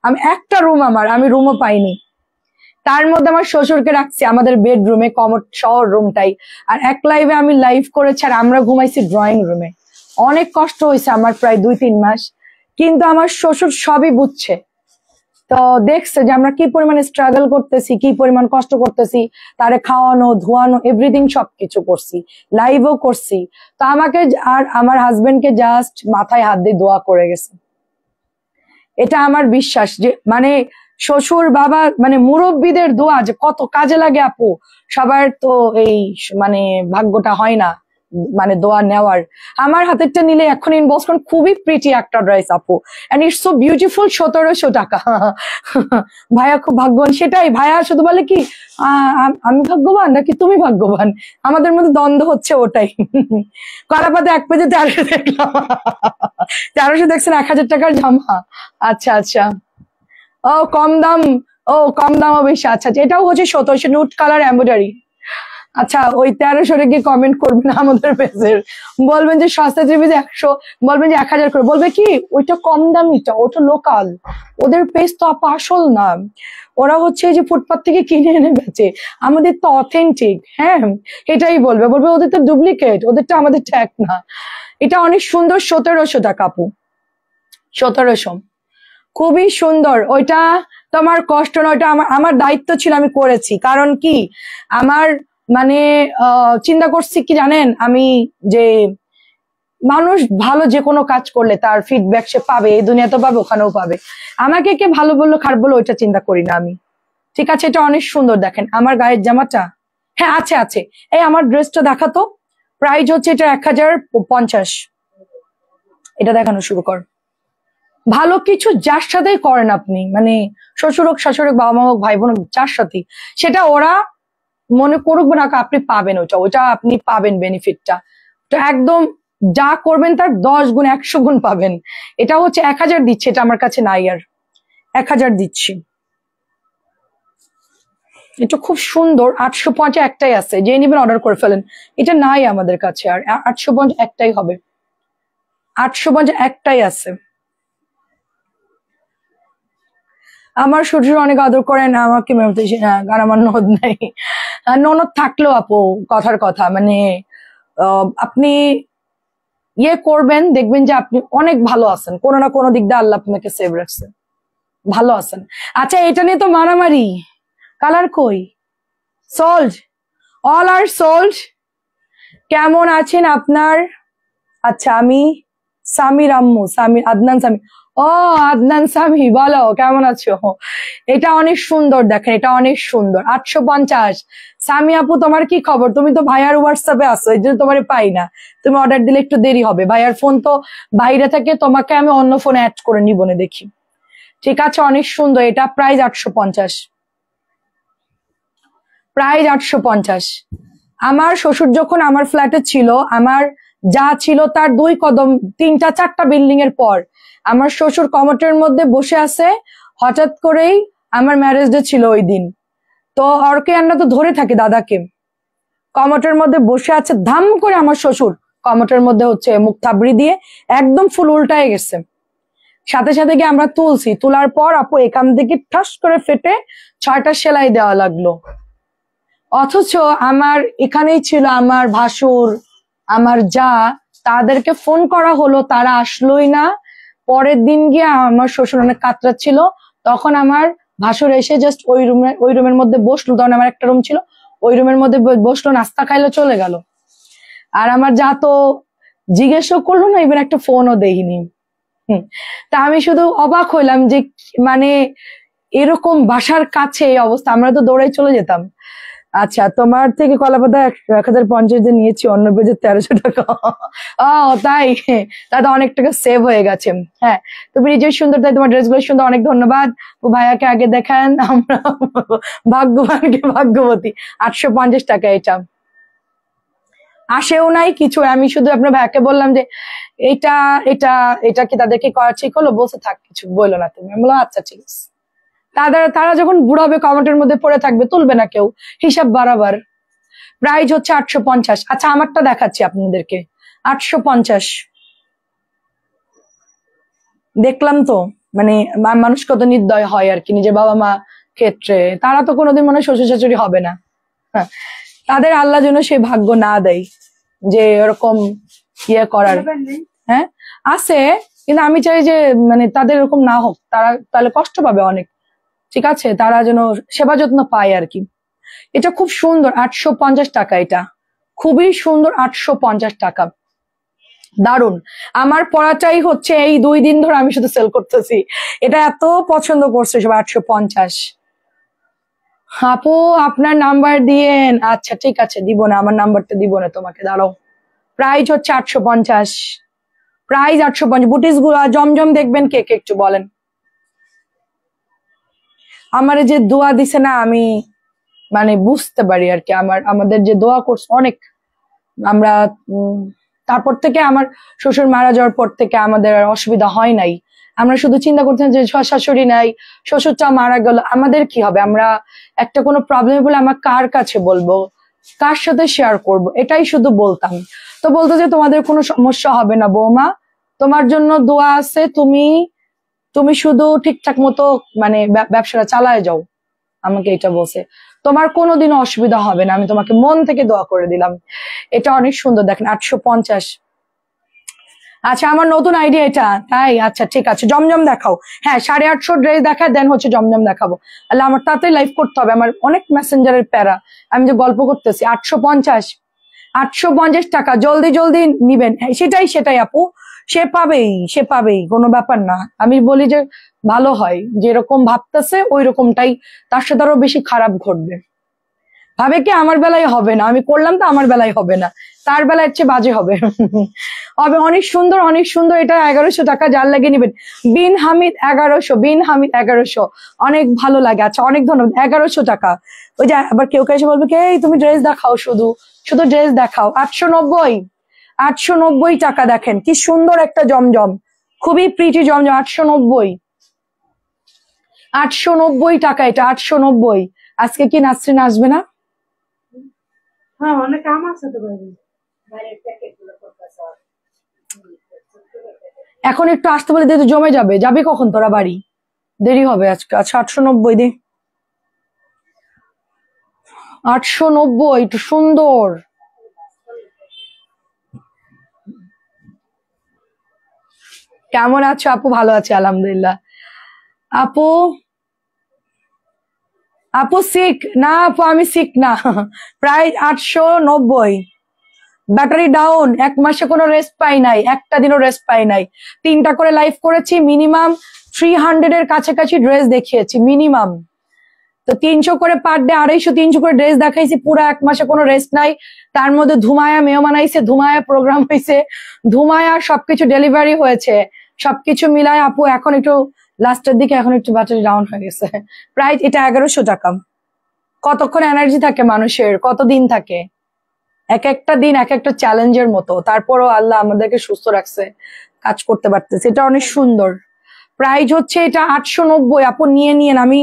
আমি একটা রুম, আমি রুমও পাইনি, তার মধ্যে আমার শ্বশুরকে রাখছি আমাদের বেডরুমে, কমোড সহ রুমটাই। আর এক লাইভে আমি লাইভ করেছি, আর আমরা ঘুমাইছি ড্রয়িং রুমে। অনেক কষ্ট হয়েছে আমার, প্রায় 2-3 মাস, কিন্তু আমার শ্বশুর সবই বুঝছে। তো দেখছে যে আমরা কি পরিমাণে স্ট্রাগল করতেছি, কি পরিমাণ কষ্ট করতেছি, তারে খাওয়ানো, ধোয়ানো, এভরিথিং সবকিছু করছি, লাইভও করছি। তো আমাকে আর আমার হাজবেন্ডকে জাস্ট মাথায় হাত দিয়ে দোয়া করে গেছে। এটা আমার বিশ্বাস যে মানে শ্বশুর বাবা মানে মুরব্বীদের দোয়া যে কত কাজে লাগে আপু। সবার তো এই মানে ভাগ্যটা হয় না মানে দোয়া নেওয়ার। আমার হাতেরটা নিলে এখন ইনবক্স করুন, খুবই প্রিটি একটা ড্রেস আপু, এন্ড ইটস সো বিউটিফুল। 1700 টাকা। ভাইয়া খুব ভাগ্যবান। সেটাই, ভাইয়া শুধু বলে কি আমি ভাগ্যবান নাকি তুমি ভাগ্যবান, আমাদের মধ্যে দ্বন্দ্ব হচ্ছে ওটাই। কলাপাতে 1 পেজে 1300 দেখলাম। 1300 দেখছেন 1000 টাকার জামা? আচ্ছা আচ্ছা, ও কম দাম, ও কম দামও বেশি। আচ্ছা আচ্ছা, এটাও হচ্ছে 1700, নুট কালার এমব্রয়ডারি। আচ্ছা, ওই 1300 গিয়ে কমেন্ট করবেন আমাদের পেজের, বলবেন যে সস্তা 3 পিস 100, বলবেন যে 1000 করে, বলবে কি ওইটা কম দামিটা, ওটা লোকাল, ওদের পেজ তো আসল না, ওরা হচ্ছে যে ফুটপাত থেকে কিনে এনে বেচে, আমাদের তো অথেন্টিক। হ্যাঁ, এটাই বলবে ওদের তো ডুপ্লিকেট, ওদেরটা আমাদেরটা এক না। এটা অনেক সুন্দর, 1700 টাকা আপু, 1700, খুবই সুন্দর। ওইটা তোমার কষ্ট নয়, ওইটা আমার দায়িত্ব ছিল, আমি করেছি। কারণ কি, আমার মানে চিন্তা করছি কি জানেন, আমি যে মানুষ ভালো যে কোনো কাজ করলে তার ফিডব্যাক সে পাবে, এই দুনিয়াতেও পাবে, ওখানেও পাবে। আমাকে কে ভালো বললো খারাপ বললো ওইটা চিন্তা করি না আমি। ঠিক আছে, এটা অনেক সুন্দর। দেখেন আমার গায়ের জামাটা, হ্যাঁ আছে আছে, এই আমার ড্রেসটা দেখাতো। প্রাইস হচ্ছে এটা 1050। এটা দেখানো শুরু কর। ভালো কিছু যার সাথেই করেন আপনি, মানে শ্বশুর হোক, শাশুড়ি হোক, বাবা মা হোক, ভাই বোন হোক, যার সাথে, সেটা ওরা মনে করুক না, আপনি পাবেন ওটা আপনি পাবেন বেনিফিটটা। তো একদম যা করবেন তার 10 গুণ 100 গুণ পাবেন। এটা হচ্ছে 1000 দিচ্ছে, এটা আমার কাছে নাই, আর 1000 দিচ্ছি। এটা খুব সুন্দর। 850 একটাই আছে, যে নিবেন অর্ডার করে ফেলেন। এটা নাই আমাদের কাছে, আর 850 একটাই হবে, 850 একটাই আছে। আমার শ্বশুর অনেক আদর করেন আমাকে, আর আমার ননদ নাই। ননদ থাকলেও আপু কথার কথা, মানে আপনি ইয়ে করবেন, দেখবেন যে আপনি অনেক ভালো আছেন, কোনো না কোনো দিক দিয়ে আল্লাহ আপনাকে সেভ রাখছে, ভালো আছেন। আচ্ছা, এটা নিয়ে তো মারামারি, কালার কই? Sold, all are sold. কেমন আছেন আপনার? আচ্ছা, আমি সামির আম্মু, আদনান সামি। ও আদনান সামি, বলো কেমন আছো? এটা অনেক সুন্দর, দেখেন এটা অনেক সুন্দর। 850। সামি আপু, তোমার কি খবর? তুমি তো ভাইয়ার হোয়াটসঅ্যাপে আসো, এই জন্য তোমার পাই না। তুমি অর্ডার দিলে একটু দেরি হবে, ভাইয়ার ফোন তো বাইরে থাকে, তোমাকে আমি অন্য ফোনে অ্যাড করে নিব না দেখি। ঠিক আছে, অনেক সুন্দর। এটা প্রাইস 850, প্রাইস 850। আমার শ্বশুর যখন আমার ফ্ল্যাটে ছিল, আমার যা ছিল তার 2 কদম 3টা-4টা বিল্ডিং এর পর, আমার শ্বশুর কমোটের মধ্যে বসে আছে। হঠাৎ করেই আমার ম্যারেজ ডে ছিল ওই দিন, তো অর্কে আমরা তো ধরে থাকি দাদাকে, কমোটের মধ্যে বসে আছে, ধাম করে আমার শ্বশুর কমোটের মধ্যে হচ্ছে মুখ থাবড়ি দিয়ে একদম ফুল উল্টায় গেছে। সাথে সাথে গিয়ে আমরা তুলছি, তোলার পর আপু এখান থেকে ঠাস করে ফেটে 6টা সেলাই দেওয়া লাগলো। অথচ আমার এখানেই ছিল আমার ভাসুর, আমার যা, তাদেরকে ফোন করা হলো, তারা আসলোই না। পরের দিন গিয়ে আমার শ্বশুর অনেক কাতরাচ্ছিল, তখন আমার ভাসুর এসে জাস্ট ওই রুমের মধ্যে বসলো, তখন আমার একটা রুম ছিল, ওই রুমের মধ্যে বসলো, নাস্তা খাইলো, চলে গেল। আর আমার যা তো জিজ্ঞেসও করলো না, ইভেন একটা ফোনও দেখিনি। তা আমি শুধু অবাক হইলাম যে মানে এরকম বাসার কাছে এই অবস্থা, আমরা তো দৌড়াই চলে যেতাম। আচ্ছা, তোমার থেকে কলাপাতা 1050 দিয়ে নিয়েছি, অন্য পেজে 1300 টাকা। ও তাই, তাতে অনেক টাকা সেভ হয়ে গেছে। হ্যাঁ, তুমি নিজের সুন্দর, তাই তোমার ড্রেসগুলো সুন্দর, অনেক ধন্যবাদ। ও ভাইয়াকে আগে দেখান, আমরা ভাগ্যবানকে ভাগ্যবতী। 850 টাকা এটা, আসেও নাই কিছু। আমি শুধু আপনার ভাইয়াকে বললাম যে এটা এটা এটা কি তাদেরকে করা ঠিক হলো? বলছে থাক, কিছু বললো না তুমি। আমি বললাম আচ্ছা ঠিক আছে। তারা যখন বুড়ো হবে কমেন্টের মধ্যে পড়ে থাকবে, তুলবে না কেউ, হিসাব বাড়াবার। প্রাইস হচ্ছে 850। আচ্ছা, আমারটা দেখাচ্ছি আপনাদেরকে, 850। দেখলাম তো, মানে মানুষ কত নির্দয় হয় আর কি নিজের বাবা মা ক্ষেত্রে। তারা তো কোনোদিন মনে হয় শ্বশুর শাশুড়ি হবে না। হ্যাঁ, তাদের আল্লাহ যেন সেই ভাগ্য না দেয় যে এরকম ইয়ে করার। হ্যাঁ আছে, কিন্তু আমি চাই যে মানে তাদের এরকম না হোক, তারা তাহলে কষ্ট পাবে অনেক। ঠিক আছে, তারা যেন সেবা যত্ন পায় আর কি। এটা খুব সুন্দর, 850 টাকা, এটা খুবই সুন্দর, 850 টাকা, দারুন। আমার পড়াটাই হচ্ছে এই 2 দিন ধরে আমি শুধু সেল করতেছি, এটা এত পছন্দ করছে সব। 850। আপু আপনার নাম্বার দিয়েন। আচ্ছা ঠিক আছে, দিব না, আমার নাম্বারটা দিব না তোমাকে, দাঁড়াও। প্রাইস হচ্ছে 850, প্রাইস 850। বুটিস গুলো জমজম দেখবেন কে কে একটু বলেন। আমার যে দোয়া দিছে না, আমি মানে বুঝতে পারি আর কি, আমাদের যে দোয়া করছে অনেক। আমরা তারপর থেকে, আমার শ্বশুর মারা যাওয়ার পর থেকে আমাদের আর অসুবিধা হয় নাই। আমরা শুধু চিন্তা করতাম যে শাশুড়ি নাই, শ্বশুরটা মারা গেল, আমাদের কি হবে? আমরা একটা কোনো প্রবলেম বলে আমার কার কাছে বলবো, কার সাথে শেয়ার করব, এটাই শুধু বলতাম। তো বলতো যে তোমাদের কোনো সমস্যা হবে না বৌমা, তোমার জন্য দোয়া আছে, তুমি শুধু ঠিকঠাক মতো মানে ব্যবসাটা চালায় যাও। আমাকে এটা বলছে, তোমার কোনোদিনও অসুবিধা হবে না, আমি তোমাকে মন থেকে দোয়া করে দিলাম। এটা অনেক সুন্দর, দেখেন 850। আচ্ছা, আমার নতুন আইডিয়া এটা, তাই? আচ্ছা ঠিক আছে, জমজম দেখাও। হ্যাঁ, 850 ড্রেস দেখা, দেন হচ্ছে জমজম দেখাবো। আল্লাহ, আমার তাতে লাইভ করতে হবে, আমার অনেক মেসেঞ্জারের প্যারা, আমি যে গল্প করতেছি। 850 টাকা, জলদি জলদি নিবেন। সেটাই আপু, সে পাবেই, কোনো ব্যাপার না। আমি বলি যে ভালো হয়, যেরকম ভাবতেছে ওই রকমটাই তার সাথে আরো বেশি খারাপ ঘটবে। ভাবে কি আমার বেলায় হবে না, আমি করলাম তো আমার বেলায় হবে না, তার বেলায় চেয়ে বাজে হবে। হবে। অনেক সুন্দর, অনেক সুন্দর। এটা 1100 টাকা, যার লাগে নিবেন। বিন হামিদ 1100, অনেক ভালো লাগে। আচ্ছা, অনেক ধন্যবাদ। 1100 টাকা। ওই যে আবার কেউ এসে বলবে কি, এই তুমি ড্রেস দেখাও, শুধু ড্রেস দেখাও। 890 টাকা। দেখেন কি সুন্দর একটা জমজম, খুবই প্রিটি জমজম। 890 টাকা এটা, 890। আজকে কি নাসরিন আসবে না? হ্যাঁ, অনেক কাম আছে তো বাইরে। এখন একটু আসতে বলে দিয়ে জমে যাবে। যাবি কখন তোরা বাড়ি? দেরি হবে আজকে। আচ্ছা, 890 দি। 890, একটু সুন্দর। কেমন আছো আপু? ভালো আছে আলহামদুলিল্লাহ। আপু সিক না? আপু আমি সিক না। প্রায় 890। ব্যাটারি ডাউন, 1 মাসে কোনো রেস্ট পাই নাই, একটা দিনও রেস্ট পাই নাই। 3টা করে লাইভ করেছি, মিনিমাম 300 এর কাছাকাছি ড্রেস দেখিয়েছি মিনিমাম। তো 300 করে পার ডে, 250-300 করে ড্রেস দেখাইছি। পুরো 1 মাসে কোনো রেস্ট নাই। তার মধ্যে ধুমায়া মেহমান আইছে, ধুমায়া প্রোগ্রাম হয়েছে, ধুমায়া সবকিছু ডেলিভারি হয়েছে, সবকিছু মিলায় আপু এখন একটু লাস্টের দিকে এখন একটু ব্যাটারি ডাউন হয়ে গেছে। প্রাইস এটা 1100 টাকা। কতক্ষণ এনার্জি থাকে মানুষের, কতদিন থাকে? এক একটা দিন এক একটা চ্যালেঞ্জের মতো। তারপরও আল্লাহ আমাদেরকে সুস্থ রাখছে, কাজ করতে পারতেছে, এটা অনেক সুন্দর। প্রাইস হচ্ছে এটা 890। আপু নিয়ে নিয়েন। আমি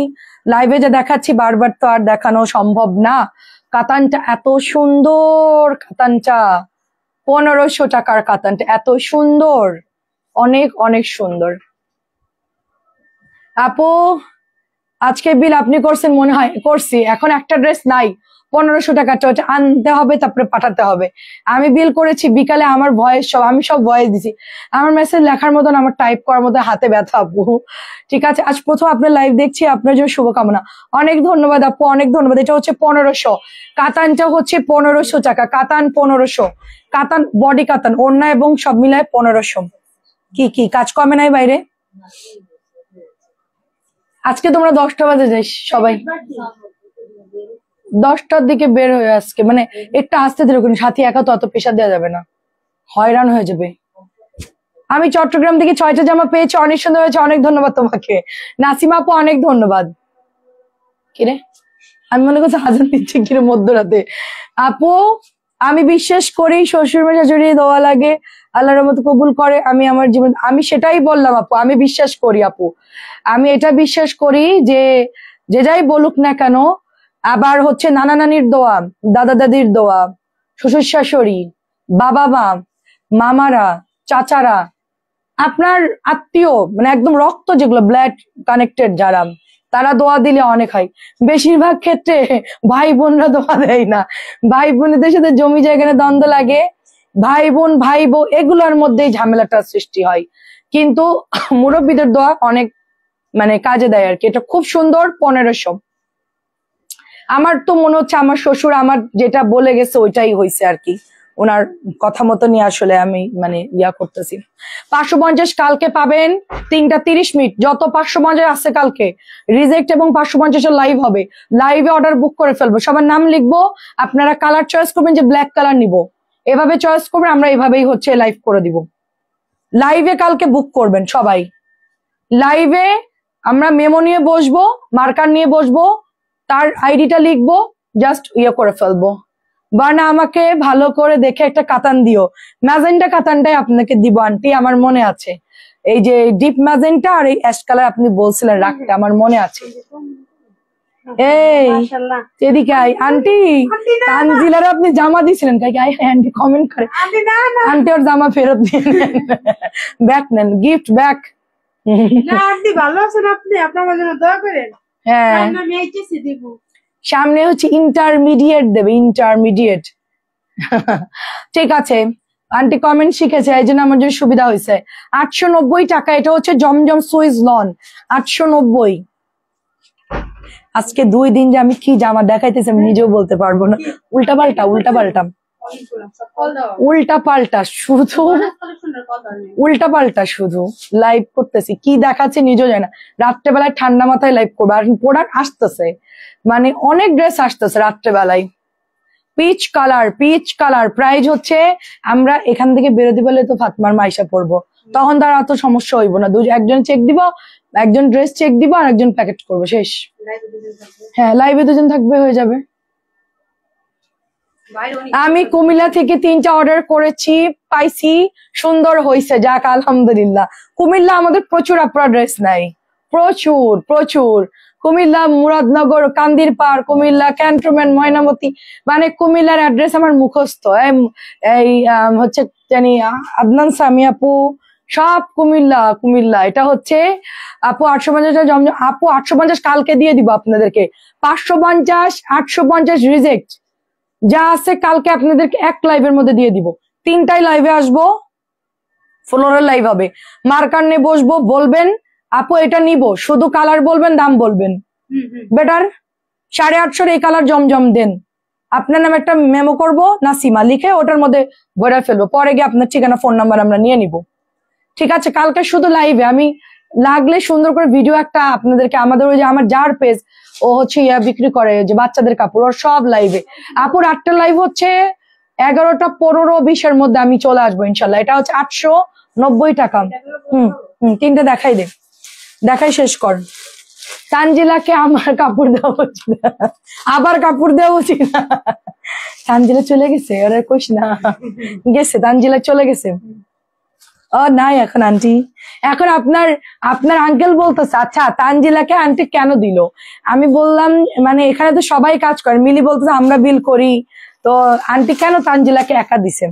লাইভে যে দেখাচ্ছি বারবার তো আর দেখানো সম্ভব না। কাতানটা এত সুন্দর, কাতানটা 1500 টাকার কাতানটা এত সুন্দর, অনেক অনেক সুন্দর। আপু আজকে বিল আপনি করছেন মনে হয়? করছি। এখন একটা ড্রেস নাই, 1500 টাকা ওটা আনতে হবে, তারপরে পাঠাতে হবে। আমি বিল করেছি বিকালে, আমার ভয়েস সব আমি সব ভয়েস দিছি। আমার মেসেজ লেখার মতন, আমার টাইপ করার মতো হাতে ব্যথা আপু। ঠিক আছে, আজ প্রথম আপনার লাইভ দেখছি, আপনার জন্য শুভকামনা। অনেক ধন্যবাদ আপু, অনেক ধন্যবাদ। এটা হচ্ছে 1500, কাতানটা হচ্ছে 1500 টাকা, কাতান 1500, কাতান বডি কাতান, ওড়না এবং সব মিলায় 1500। কি কি কাজ কমে নাই বাইরে? আজকে তোমরা 10টা বাজে যাই সবাই, 10টার দিকে বের হয়ে, আজকে মানে একটা আসতে ধরে সাথী একা তো অত পেশা দেওয়া যাবে না, হয়রান হয়ে যাবে। আমি চট্টগ্রাম থেকে 6টা জামা পেয়েছি, অনেক সুন্দর হয়েছে, অনেক ধন্যবাদ তোমাকে। নাসিমা আপু অনেক ধন্যবাদ। কিরে আমি মনে করছি হাজার দিচ্ছে কিরে মধ্যরাতে। আপু আমি বিশ্বাস করি শ্বশুর শাশুড়ি দোয়া লাগে, আল্লাহর রহমত কবুল করে। আমি আমার জীবন, আমি সেটাই বললাম আপু, আমি বিশ্বাস করি আপু, আমি এটা বিশ্বাস করি যে যে যাই বলুক না কেন, আবার হচ্ছে নানা নানির দোয়া, দাদা দাদির দোয়া, শ্বশুর শাশুড়ি, বাবা মা, মামারা, চাচারা, আপনার আত্মীয় মানে একদম রক্ত যেগুলো ব্লাড কানেক্টেড যারা, তারা দোয়া দিলে অনেক হয়। বেশিরভাগ ক্ষেত্রে ভাই বোনরা দোয়া দেয় না, ভাই বোনদের সাথে জমি জায়গায় দ্বন্দ্ব লাগে, ভাই বোন ভাই বউ এগুলোর মধ্যেই ঝামেলাটা সৃষ্টি হয়। কিন্তু মুরব্বীদের দোয়া অনেক মানে কাজে দেয় আর কি। এটা খুব সুন্দর 1500। আমার তো মনে হচ্ছে আমার শ্বশুর আমার যেটা বলে গেছে ওইটাই হয়েছে আর কি, ওনার কথা মতনই আসলে আমি মানে ইয়া করতেছি। 550 কালকে পাবেন 3টা 30 মিনিট, যত 550 আছে কালকে রিজেক্ট এবং 550 লাইভ হবে। লাইভে অর্ডার বুক করে ফেলবো, সবার নাম লিখবো, আপনারা কালার চয়েস করবেন যে ব্ল্যাক কালার নিব, এভাবে চয়েস করবেন, আমরা এভাবেই হচ্ছে লাইভ করে দিব। লাইভে কালকে বুক করবেন সবাই। লাইভে আমরা মেমো নিয়ে বসবো, মার্কার নিয়ে বসবো, তার আইডিটা লিখবো, জাস্ট ইয়ে করে ফেলবো। বানা আমাকে ভালো করে দেখে একটা কাতান দিও, ম্যাজেন্টা কাতানটাই আপনাকে দিব আন্টি, আমার মনে আছে। এই যে ডিপ ম্যাজেন্টা আর এই অ্যাশ কালার আপনি বলছিলেন রাখতে, আমার মনে আছে। এই এদিকে আই আন্টি, তানজিলার আপনি জামা দিয়েছিলেন, আন্টি কমেন্ট করে আন্টি ওর জামা ফেরত দিয়ে নেন, ব্যাক নেন, গিফট ব্যাক। ভালো আছেন আপনি? আপনার জন্য দোয়া করেন। হ্যাঁ সামনে হচ্ছে ইন্টারমিডিয়েট দেবে, ইন্টারমিডিয়েট। ঠিক আছে আন্টি কমেন্ট শিখেছে, এই জন্য আমার জন্য সুবিধা হয়েছে। 890 টাকা, এটা হচ্ছে জমজম সুইস লন, 890। আজকে 2 দিন যে আমি কি জামা দেখাইতেছি আমি নিজেও বলতে পারবো না, উল্টা পাল্টা উল্টা পাল্টা উল্টা পাল্টা শুধু উল্টা পাল্টা শুধু লাইভ করতেছি, কি দেখাচ্ছে নিজেও জানি না। রাত্রেবেলায় ঠান্ডা মাথায় লাইভ করবো, আর প্রোডাক্ট আসতেছে, মানে অনেক ড্রেস আসতেছে রাত্রেবেলায়। পিচ কালার প্রাইস হচ্ছে, আমরা এখান থেকে বেরোতে পারলে তো ফাতমার মাইশা পড়বো, তখন তার অত সমস্যা হইব না, একজন চেক দিব, একজন ড্রেস চেক দিব আর একজন প্যাকেট করবো, শেষ। হ্যাঁ লাইভে 2জন থাকবে, হয়ে যাবে। আমি কুমিল্লা থেকে 3টা অর্ডার করেছি, পাইছি, সুন্দর হয়েছে, যাক আলহামদুলিল্লাহ। কুমিল্লা আমাদের প্রচুর আপনার ড্রেস নাই, প্রচুর প্রচুর। কুমিল্লা, মুরাদনগর, কান্দির পাড়, কুমিল্লা ক্যান্টনমেন্ট, ময়নামতি, মানে কুমিল্লার অ্যাড্রেস আমার মুখস্থ। এই হচ্ছে জানি আদনান সামি আপু, সব কুমিল্লা কুমিল্লা। এটা হচ্ছে আপু 850 জমজম, আপু 850 কালকে দিয়ে দিব আপনাদেরকে। 550 850 রিজেক্ট যা আছে কালকে আপনাদেরকে এক লাইভের মধ্যে দিয়ে দিব। 3টায় লাইভে আসবো, ফ্লোরের লাইভ হবে, মার্কার নিয়ে বসবো, বলবেন আপু এটা নিব, শুধু কালার বলবেন, দাম বলবেন, বেটার। 850 এই কালার জমজম দেন, আপনার নামে একটা মেমো করবো নাসিমা লিখে, ওটার মধ্যে ভরে ফেলবো, পরে গিয়ে আপনার ঠিকানা ফোন নাম্বার আমরা নিয়ে নিব। ঠিক আছে কালকে শুধু লাইভে আমি লাগলে সুন্দর করে ভিডিও একটা আপনাদেরকে, আমাদের ওই যে আমার যার পেজ ও হচ্ছে ইয়া বিক্রি করে যে বাচ্চাদের কাপড়, ওর সব লাইভে। আপুর 8টা লাইভ হচ্ছে 11টা 15 20-এর মধ্যে আমি চলে আসবো ইনশাল্লাহ। এটা হচ্ছে 890 টাকা। 3টে দেখাই দে, দেখাই শেষ কর। তানজিলাকে আমার কাপড় দেওয়া উচিত, আবার কাপড় দেওয়া উচিত না। তানজিলা চলে গেছে, ওরা কইস না, গেছে তানজিলা চলে গেছে। ও নাই এখন আন্টি, এখন আপনার আঙ্কেল বলতেছে আচ্ছা তানজিলাকে আন্টি কেন দিল। আমি বললাম মানে এখানে তো সবাই কাজ করে, মিলি বলতেছে আমরা বিল করি, তো আন্টি কেন তানজিলাকে একা দিছে।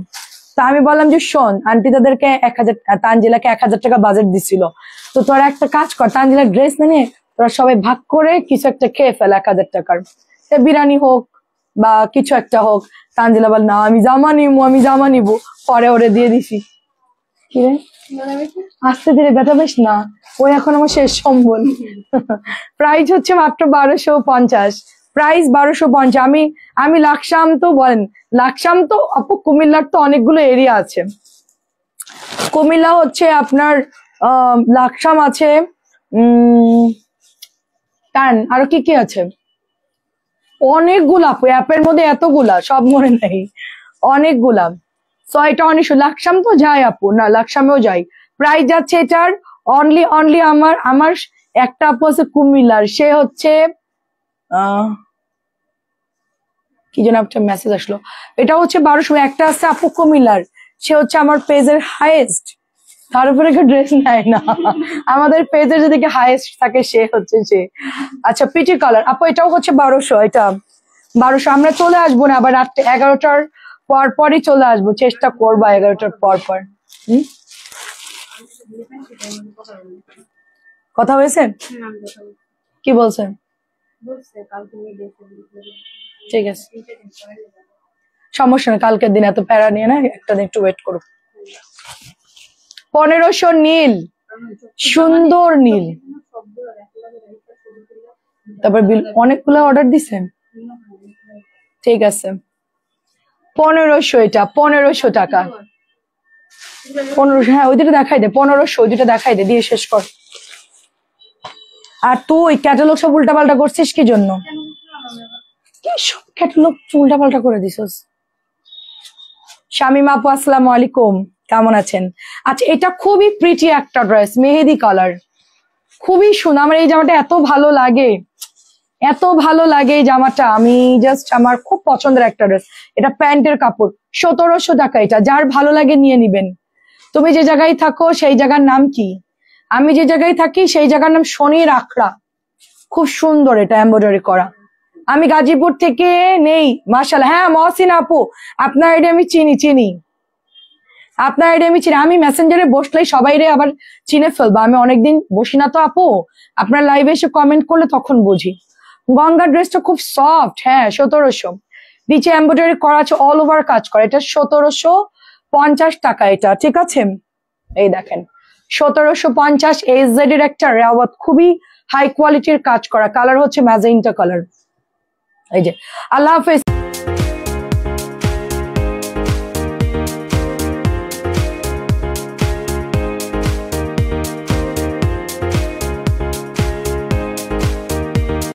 তো আমি বললাম যে শোন, আন্টি তাদেরকে 1000, তানজিলাকে 1000 টাকা বাজেট দিছিল, তো তোরা একটা কাজ কর, তানজিলার ড্রেস না নিয়ে তোরা সবাই ভাগ করে কিছু একটা খেয়ে ফেল 1000 টাকার, বিরিয়ানি হোক বা কিছু একটা হোক। তানজিলা বল না আমি জামা নিবো, পরে ওরে দিয়ে দিছি। কি রে আস্তে ধীরে ব্যথা বেশ না, ওই এখন আমার শেষ সম্বল। প্রাইস হচ্ছে মাত্র 1250, প্রাইস 1250। আমি লাকসাম তো বলেন, লাকসাম তো আপু কুমিল্লার তো অনেকগুলো এরিয়া আছে। কুমিল্লা হচ্ছে আপনার লাকসাম আছে, টান, আরো কি কি আছে অনেকগুলা আপু, অ্যাপের মধ্যে এতগুলা সব মনে নাই, অনেকগুলা। সো এটা অনেক, লাকসাম তো যাই আপু, না লাকসামেও যাই। প্রাইস যাচ্ছে এটার অনলি আমার একটা আপু আছে কুমিল্লার, সে হচ্ছে কি যেন একটা মেসেজ আসলো, এটা হচ্ছে 1200। একটা আছে আপু কুমিল্লার, সে হচ্ছে আমার পেজের হাইয়েস্ট, তার উপরে কেউ ড্রেস নেয় না। আমাদের পেজের যেদিকে হাইয়েস্ট থাকে সে হচ্ছে সে। আচ্ছা পিটি কালার আপু, এটাও হচ্ছে 1200, এটা 1200। আমরা চলে আসবো না আবার রাত্রে 11টার পরই চলে আসবো, চেষ্টা করবো 11টার পর। কথা হয়েছে? কি বলছেন? ঠিক আছে সমস্যা নেই, কালকের দিন এত প্যারা নিয়ে না, একটা দিন একটু ওয়েট করো। 1500 নীল, সুন্দর নীল। তারপর বিল অনেকগুলো অর্ডার দিছেন, ঠিক আছে 1500, এটা 1500 টাকা। 1500, হ্যাঁ ওই দুটো দেখাই দে, 1500 ওই দুটো দেখাই দে, দিয়ে শেষ কর। আর তুই ক্যাটালগ সব উল্টা পাল্টা করছিস কি জন্য? কি সব ক্যাটালগ উল্টা পাল্টা করে দিছিস? শামিমা আপু আসসালামু আলাইকুম, কেমন আছেন? আচ্ছা এটা খুবই প্রিটি একটা ড্রেস, মেহেদি কালার, খুবই সুন্দর। আমার এই জামাটা এত ভালো লাগে, এত ভালো লাগে এই জামাটা, আমি জাস্ট আমার খুব পছন্দের একটা ড্রেস। এটা প্যান্টের কাপড়, 1700 টাকা। এটা যার ভালো লাগে নিয়ে নিবেন। তুমি যে জায়গায় থাকো সেই জায়গার নাম কি? আমি যে জায়গায় থাকি সেই জায়গার নাম শনির আখড়া, খুব সুন্দর এটা এমব্রয়ডারি করা। আমি গাজীপুর থেকে নেই মাশাআল্লাহ। হ্যাঁ মহসিন আপু, আপনার আইডি আমি চিনি, আপনার আইডি আমি চিনি। আমি মেসেঞ্জারে বসলেই সবাই রে আবার চিনে ফেলবো, আমি অনেকদিন বসি না তো আপু, আপনার লাইভে এসে কমেন্ট করলে তখন বুঝি। গঙ্গা ড্রেসটা খুব সফট, হ্যাঁ 1700, নিচে এমব্রয়ডারি করা আছে, অল ওভার কাজ করা, এটা 1750 টাকা এটা, ঠিক আছে? এই দেখেন 1750, এইচজেড এর একটা রেওয়াত, খুবই হাই কোয়ালিটির কাজ করা, কালার হচ্ছে ম্যাজেন্টা কালার। এই যে আল্লাহ হাফেজ।